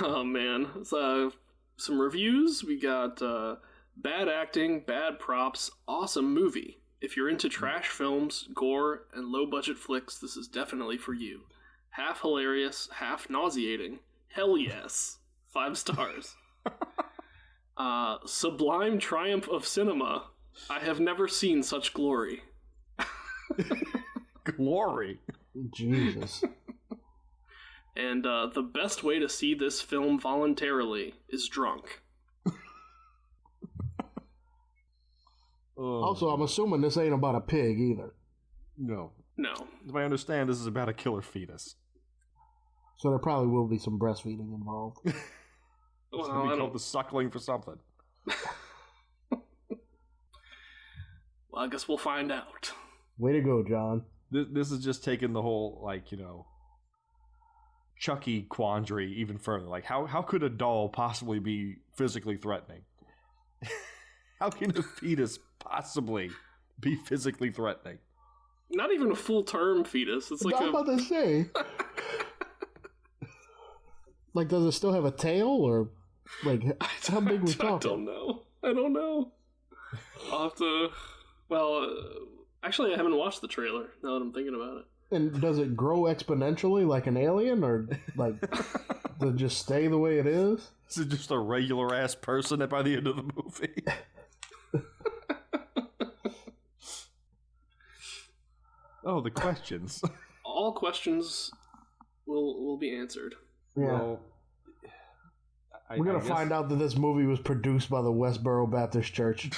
Oh man. So, some reviews. We got bad acting, bad props, awesome movie. If you're into trash films, gore, and low-budget flicks, this is definitely for you. Half hilarious, half nauseating. Hell yes. 5 stars. Sublime triumph of cinema. I have never seen such glory. Glory? Jesus. And the best way to see this film voluntarily is drunk. Also, I'm assuming this ain't about a pig either. No. No. If I understand, this is about a killer fetus. So there probably will be some breastfeeding involved. It's going to be called the suckling for something. Well, I guess we'll find out. Way to go, John. This is just taking the whole, like, you know, Chucky quandary even further. Like, how could a doll possibly be physically threatening? How can a fetus possibly be physically threatening? Not even a full-term fetus. It's like I'm about to say. Like, does it still have a tail, or like how big we talking? I don't know. I'll have to. Well, actually, I haven't watched the trailer. Now that I'm thinking about it. And does it grow exponentially like an alien, or like does it just stay the way it is? Is it just a regular ass person by the end of the movie? Oh, the questions. All questions will be answered. Yeah. Well, we're going to find out that this movie was produced by the Westboro Baptist Church.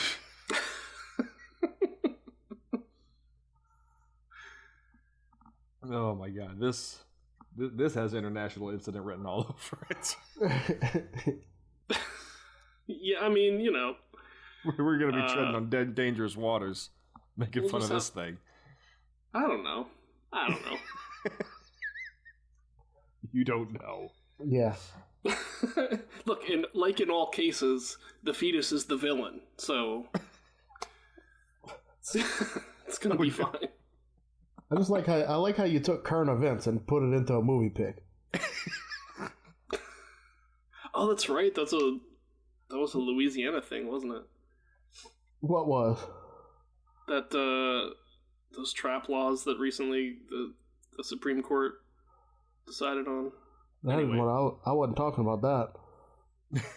Oh my god, this has international incident written all over it. Yeah, I mean, you know. We're going to be treading on dead, dangerous waters, making fun of this thing. I don't know. You don't know. Yeah. Look, in all cases, the fetus is the villain, so it's gonna be fine. I like how you took current events and put it into a movie pick. Oh, that's right. That was a Louisiana thing, wasn't it? What was? That those trap laws that recently the Supreme Court decided on. Anyway. I wasn't talking about that.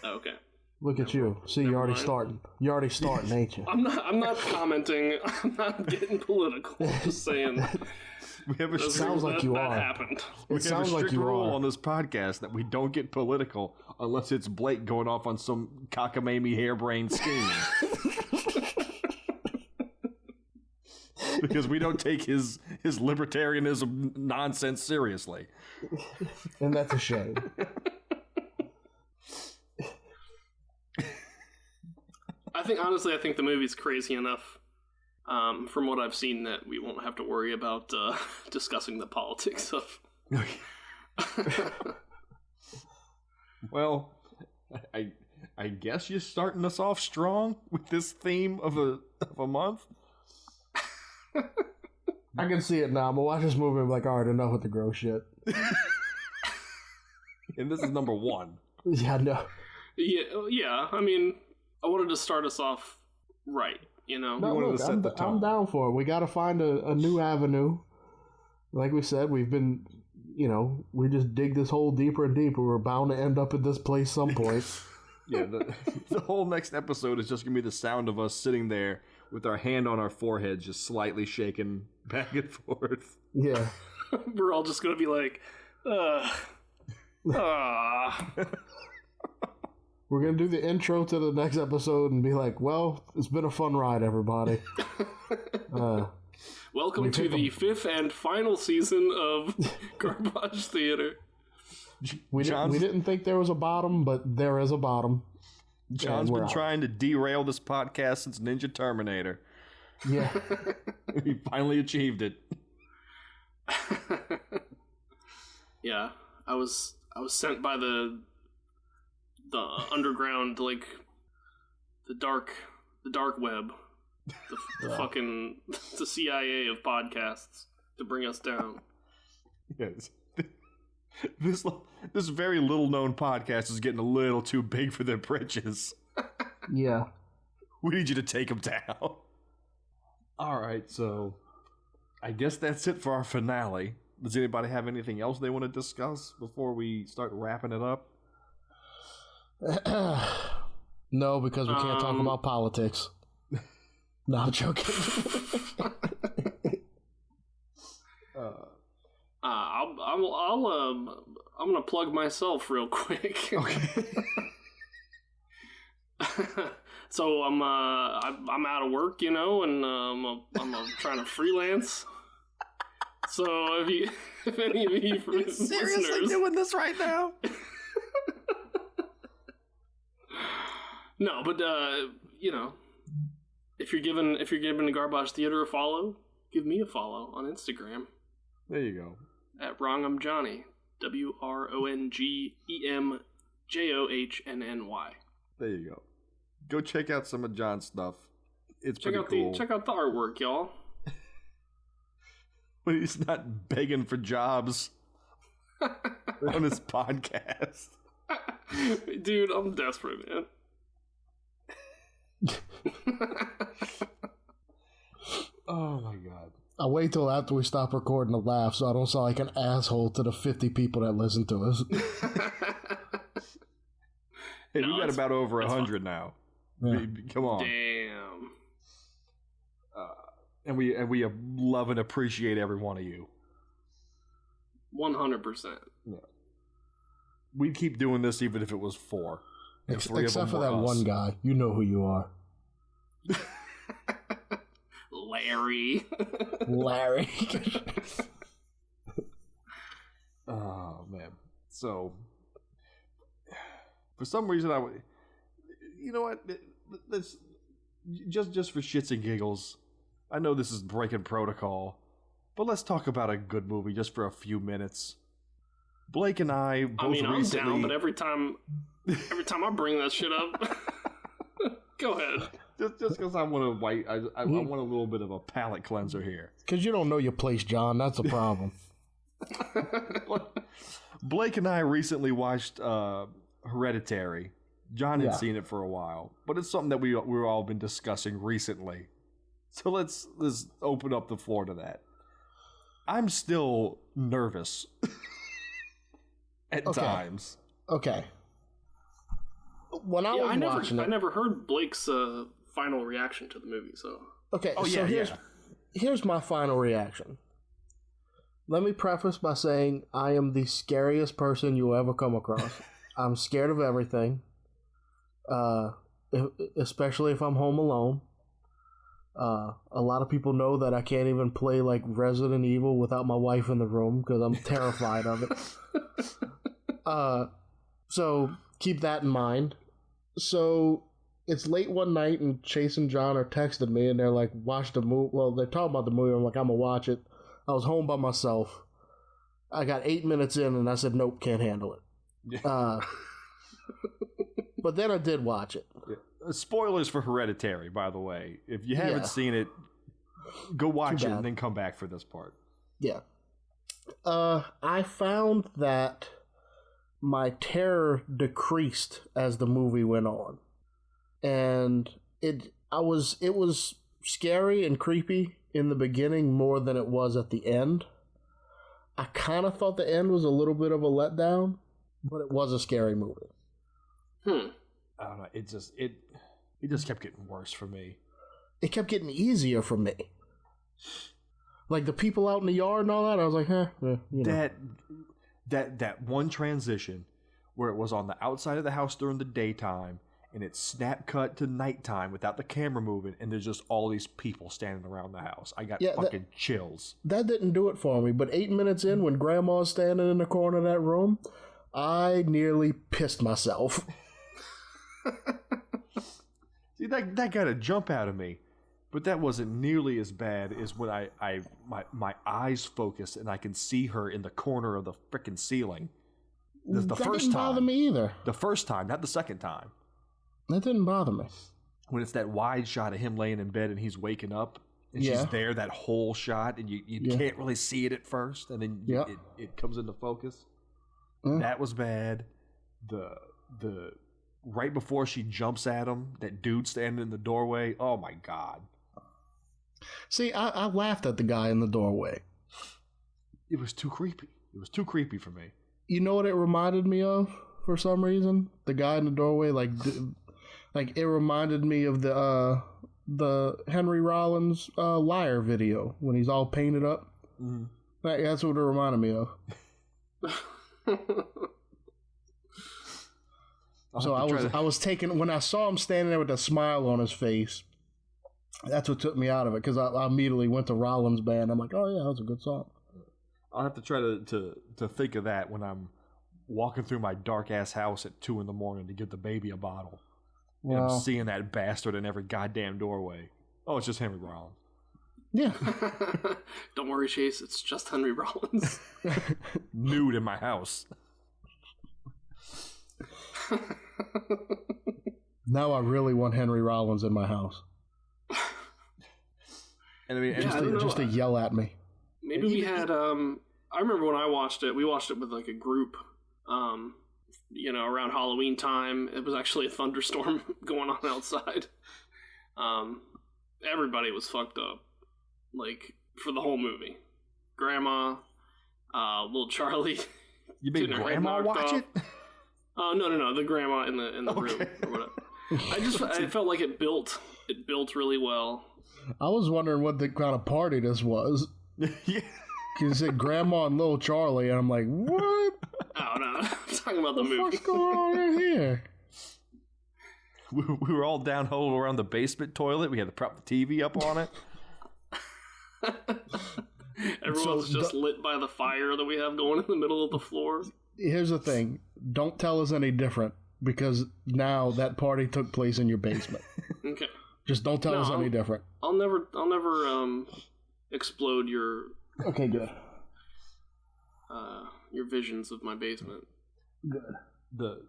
Oh, okay. Look at you. See, you're already starting. You're already starting, ain't you? I'm not commenting. I'm not getting political. I'm just saying. We have a sounds like you are. That happened. We have a strict rule on this podcast that we don't get political unless it's Blake going off on some cockamamie harebrained scheme. Because we don't take his libertarianism nonsense seriously. And that's a shame. I think the movie's crazy enough, from what I've seen, that we won't have to worry about discussing the politics of. Well, I guess you're starting us off strong with this theme of a month. I can see it now. I'm gonna watch this movie and be like, all right, enough with the gross shit. And this is number 1. Yeah, no. Yeah. I mean, I wanted to start us off right, you know? No, look, I'm down for it. We got to find a new avenue. Like we said, we've been, we just dig this hole deeper and deeper. We're bound to end up at this place some point. Yeah, the whole next episode is just going to be the sound of us sitting there with our hand on our forehead, just slightly shaking back and forth. Yeah. We're all just going to be like, We're going to do the intro to the next episode and be like, well, it's been a fun ride, everybody. Welcome to the 5th and final season of Garbage Theater. We didn't think there was a bottom, but there is a bottom. John's been trying to derail this podcast since Ninja Terminator. Yeah. He finally achieved it. Yeah, I was sent by the underground, like the dark web, the fucking the CIA of podcasts to bring us down. Yes. This very little known podcast is getting a little too big for their britches. Yeah. We need you to take them down. All right, so I guess that's it for our finale. Does anybody have anything else they want to discuss before we start wrapping it up? No, because we can't talk about politics. No, I'm joking. I'm gonna plug myself real quick. Okay. So I'm out of work, and I'm trying to freelance. So if any of you seriously listeners doing this right now? No, but if you're giving the Garbage Theater a follow, give me a follow on Instagram. There you go. At Wrong'em Johnny, WRONGEMJOHNNY. There you go. Go check out some of John's stuff. It's pretty cool. Check out the artwork, y'all. When he's not begging for jobs on his podcast. Dude, I'm desperate, man. Oh my god. I wait till after we stop recording to laugh so I don't sound like an asshole to the 50 people that listen to us. Hey, we got about over 100 now. Yeah. Come on. Damn. And we love and appreciate every one of you. 100%. Yeah. We'd keep doing this even if it was 4. Except for that one guy. You know who you are. Larry. Oh, man. So, for some reason, you know what? Let's just for shits and giggles. I know this is breaking protocol, but let's talk about a good movie just for a few minutes. Blake and I both recently... I'm down, but every time I bring that shit up, go ahead. Just because I want to I want a little bit of a palate cleanser here. Because you don't know your place, John. That's a problem. Blake and I recently watched Hereditary. John had seen it for a while, but it's something that we've all been discussing recently. So let's open up the floor to that. I'm still nervous at times. Okay. When I was watching it, I never heard Blake's final reaction to the movie. So here's my final reaction. Let me preface by saying I am the scariest person you'll ever come across. I'm scared of everything, especially if I'm home alone. A lot of people know that I can't even play like Resident Evil without my wife in the room because I'm terrified of it. So keep that in mind. So it's late one night and Chase and John are texting me and they're like, watch the movie. Well, they're talking about the movie. I'm like, I'm going to watch it. I was home by myself. I got 8 minutes in and I said, nope, can't handle it. But then I did watch it. Yeah. Spoilers for Hereditary, by the way. If you haven't seen it, go watch it and then come back for this part. Yeah. I found that my terror decreased as the movie went on. And it was scary and creepy in the beginning more than it was at the end. I kind of thought the end was a little bit of a letdown, but it was a scary movie. I don't know. It just kept getting worse for me. It kept getting easier for me. Like the people out in the yard and all that, I was like, That one transition where it was on the outside of the house during the daytime and it snap cut to nighttime without the camera moving and there's just all these people standing around the house. I got fucking chills. That didn't do it for me, but 8 minutes in when Grandma's standing in the corner of that room, I nearly pissed myself. See, that got a jump out of me, but that wasn't nearly as bad as when my eyes focus and I can see her in the corner of the frickin' ceiling. The that first didn't time, bother me either. The first time, not the second time. That didn't bother me. When it's that wide shot of him laying in bed and he's waking up and she's there, that whole shot, and you can't really see it at first, and then it comes into focus. That was bad. The right before she jumps at him, that dude standing in the doorway. Oh my god! See, I laughed at the guy in the doorway. It was too creepy. It was too creepy for me. You know what it reminded me of for some reason? The guy in the doorway, like it reminded me of the Henry Rollins Liar video when he's all painted up. Mm-hmm. That's what it reminded me of. So I was taken when I saw him standing there with a smile on his face. That's what took me out of it, because I immediately went to Rollins' band. I'm like, oh yeah, that was a good song. I'll have to try to think of that when I'm walking through my dark ass house at 2 a.m. to give the baby a bottle. And I'm seeing that bastard in every goddamn doorway. Oh, it's just Henry Rollins. Yeah. Don't worry, Chase. It's just Henry Rollins. Nude in my house. Now I really want Henry Rollins in my house. And I mean, just to yell at me. Maybe we had. I remember when I watched it. We watched it with like a group. Around Halloween time, it was actually a thunderstorm going on outside. Everybody was fucked up, like for the whole movie. Grandma, little Charlie. You made Grandma watch it? Oh no, the grandma in the room or whatever. I felt like it built really well. I was wondering what the kind of party this was. Yeah. You said Grandma and little Charlie, and I'm like, what? Oh no, I'm talking about the movie. What's going on in here? We were all down huddled around the basement toilet. We had to prop the TV up on it. Everyone's just lit by the fire that we have going in the middle of the floor. Here's the thing. Don't tell us any different, because now that party took place in your basement. Okay. Just don't tell us any different. I'll never explode your... Okay, good. Your visions of my basement. Good.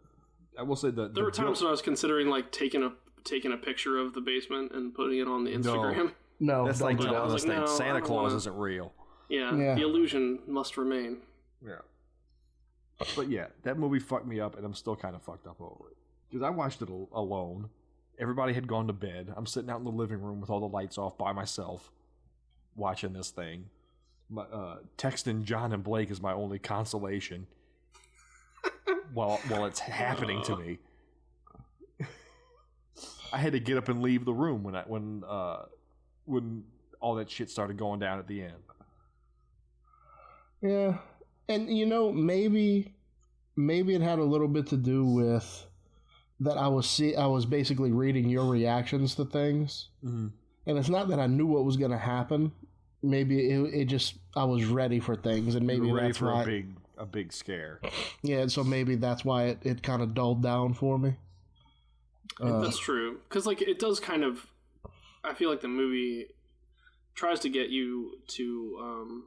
I will say that there were times when I was considering like taking a picture of the basement and putting it on the Instagram. No, that's like the honest thing. Santa Claus isn't real. Yeah, the illusion must remain. Yeah. But yeah, that movie fucked me up, and I'm still kind of fucked up over it. Because I watched it alone. Everybody had gone to bed. I'm sitting out in the living room with all the lights off by myself, watching this thing. Texting John and Blake is my only consolation while it's happening to me. I had to get up and leave the room when all that shit started going down at the end. Yeah, and maybe it had a little bit to do with that. I was basically reading your reactions to things, and it's not that I knew what was going to happen. Maybe it just I was ready for things, and maybe ready that's for why a big scare. Yeah, so maybe that's why it kind of dulled down for me. That's true, because like it does kind of. I feel like the movie tries to get you to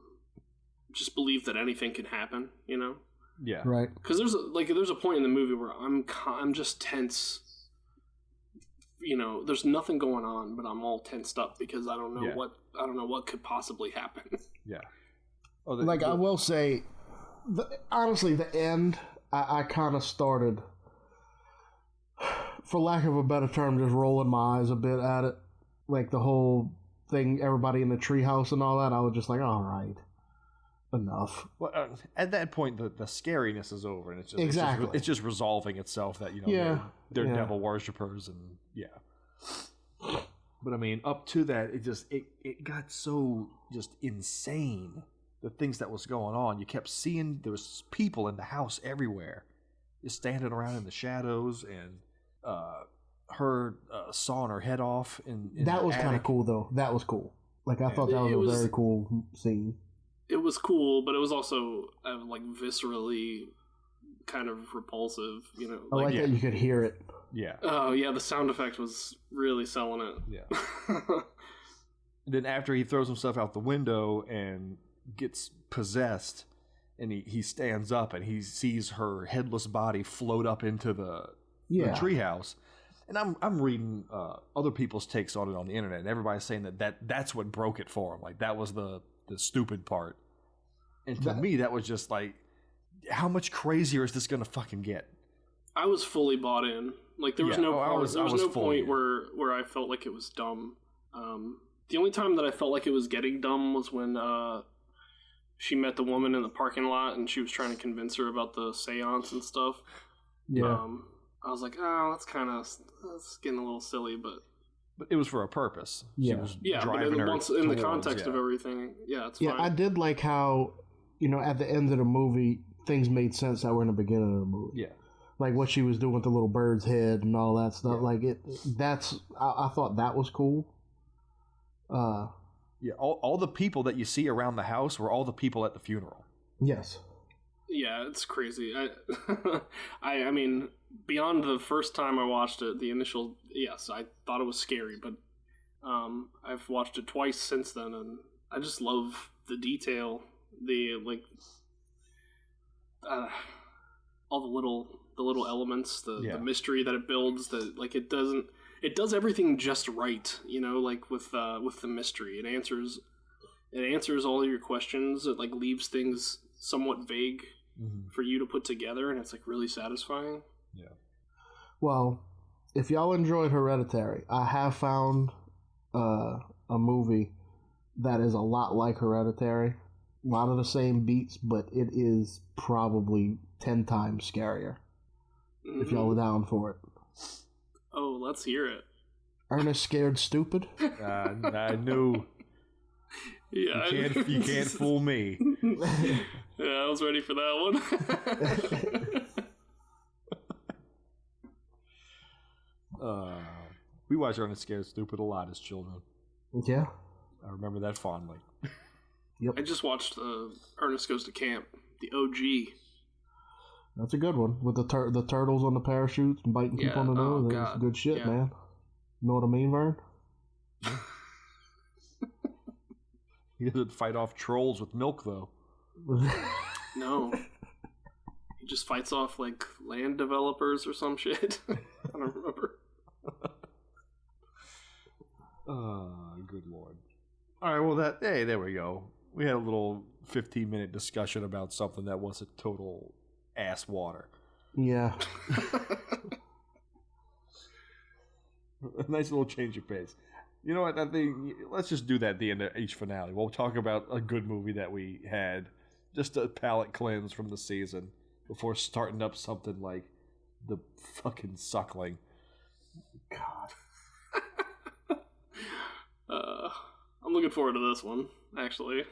just believe that anything can happen. Yeah, right. Because there's a point in the movie where I'm just tense. There's nothing going on, but I'm all tensed up because I don't know what could possibly happen. Yeah. I will say, honestly, the end, I kind of started, for lack of a better term, just rolling my eyes a bit at it. Like the whole thing, everybody in the treehouse and all that, I was just like, all right, enough. Well, at that point, the scariness is over, and it's just exactly it's just resolving itself that they're devil worshippers, and But I mean, up to that, it got so just insane. The things that was going on, you kept seeing there was people in the house everywhere, just standing around in the shadows, and her sawing her head off. That was kind of cool, though. That was cool. Like I thought that was a very cool scene. It was cool, but it was also viscerally kind of repulsive. I like that you could hear it. Yeah. Oh yeah, the sound effect was really selling it. Yeah. Then after he throws himself out the window and gets possessed, and he stands up and he sees her headless body float up into the treehouse. And I'm reading other people's takes on it on the internet, and everybody's saying that's what broke it for him. Like that was the stupid part. And to me, that was just like, how much crazier is this gonna fucking get? I was fully bought in. Like there was no point where I felt like it was dumb. The only time that I felt like it was getting dumb was when she met the woman in the parking lot and she was trying to convince her about the seance and stuff. Yeah. I was like, oh, that's getting a little silly, but it was for a purpose. Yeah. She was driving her in the context of everything. Yeah, it's fine. Yeah, I did like how, at the end of the movie, things made sense that were in the beginning of the movie. Yeah. like what she was doing with the little bird's head and all that stuff. Like I thought that was cool. Yeah, all the people that you see around the house were all the people at the funeral. Yes. Yeah, it's crazy. I mean, beyond the first time I watched it, the initial, yes, I thought it was scary, but I've watched it twice since then, and I just love the detail, all the little elements, the mystery that it builds. That like it does everything just right, you know, like with the mystery. It answers all your questions. It like leaves things somewhat vague for you to put together, and it's like really satisfying. Yeah. Well, if y'all enjoyed Hereditary, I have found a movie that is a lot like Hereditary. A lot of the same beats, but it is probably 10 times scarier. If y'all are down for it. Oh, let's hear it. Ernest Scared Stupid? I knew. Yeah, you can't fool me. Yeah, I was ready for that one. We watched Ernest Scared Stupid a lot as children. Yeah. I remember that fondly. Yep. I just watched Ernest Goes to Camp, the OG. That's a good one. With the turtles on the parachutes and biting people on the nose. That's good shit, man. You know what I mean, Vern? He doesn't fight off trolls with milk, though. No. He just fights off, like, land developers or some shit. I don't remember. Good lord. All right, well, there we go. We had a little 15-minute discussion about something that wasn't total ass water. Yeah. A nice little change of pace. You know what? I think let's just do that at the end of each finale. We'll talk about a good movie that we had, just a palate cleanse from the season before starting up something like The fucking Suckling. God. I'm looking forward to this one, actually.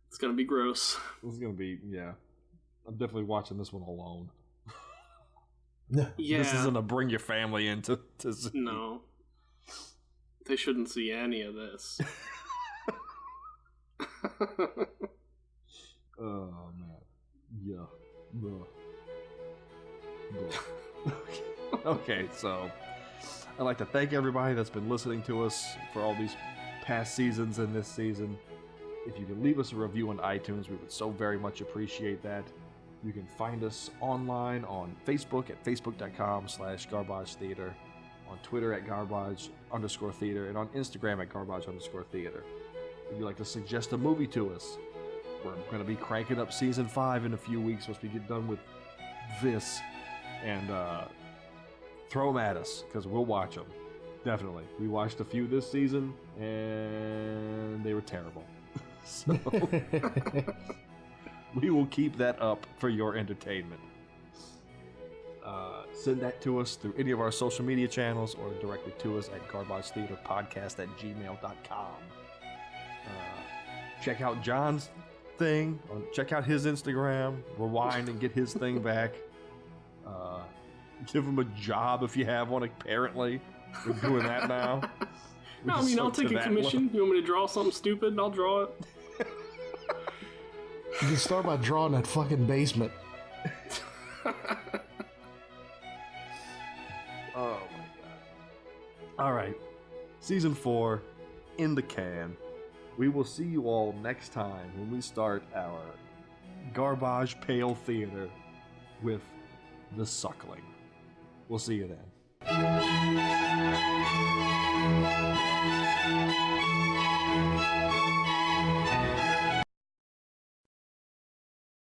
It's gonna be gross. This is gonna be, yeah. I'm definitely watching this one alone. Yeah. This isn't a bring your family in to see. No. They shouldn't see any of this. Oh, man. Yeah. Okay, so I'd like to thank everybody that's been listening to us for all these past seasons and this season. If you can leave us a review on iTunes, we would so very much appreciate that. You can find us online on Facebook at facebook.com/Garbage Theater, on Twitter at Garbage_Theater, and on Instagram at Garbage_Theater. If you'd like to suggest a movie to us, we're going to be cranking up Season 5 in a few weeks once we get done with this. And throw them at us, because we'll watch them. Definitely. We watched a few this season, and they were terrible. So we will keep that up for your entertainment. Send that to us through any of our social media channels or directly to us at garbagetheaterpodcast@gmail.com. Check out John's thing. Check out his Instagram. Rewind and get his thing back. Give him a job if you have one, apparently. We're doing that now. No, I mean, I'll take a commission. You want me to draw something stupid and I'll draw it? You can start by drawing that fucking basement. Oh my god. Alright. Season 4 in the can. We will see you all next time when we start our Garbage Pail Theater with The Suckling. We'll see you then.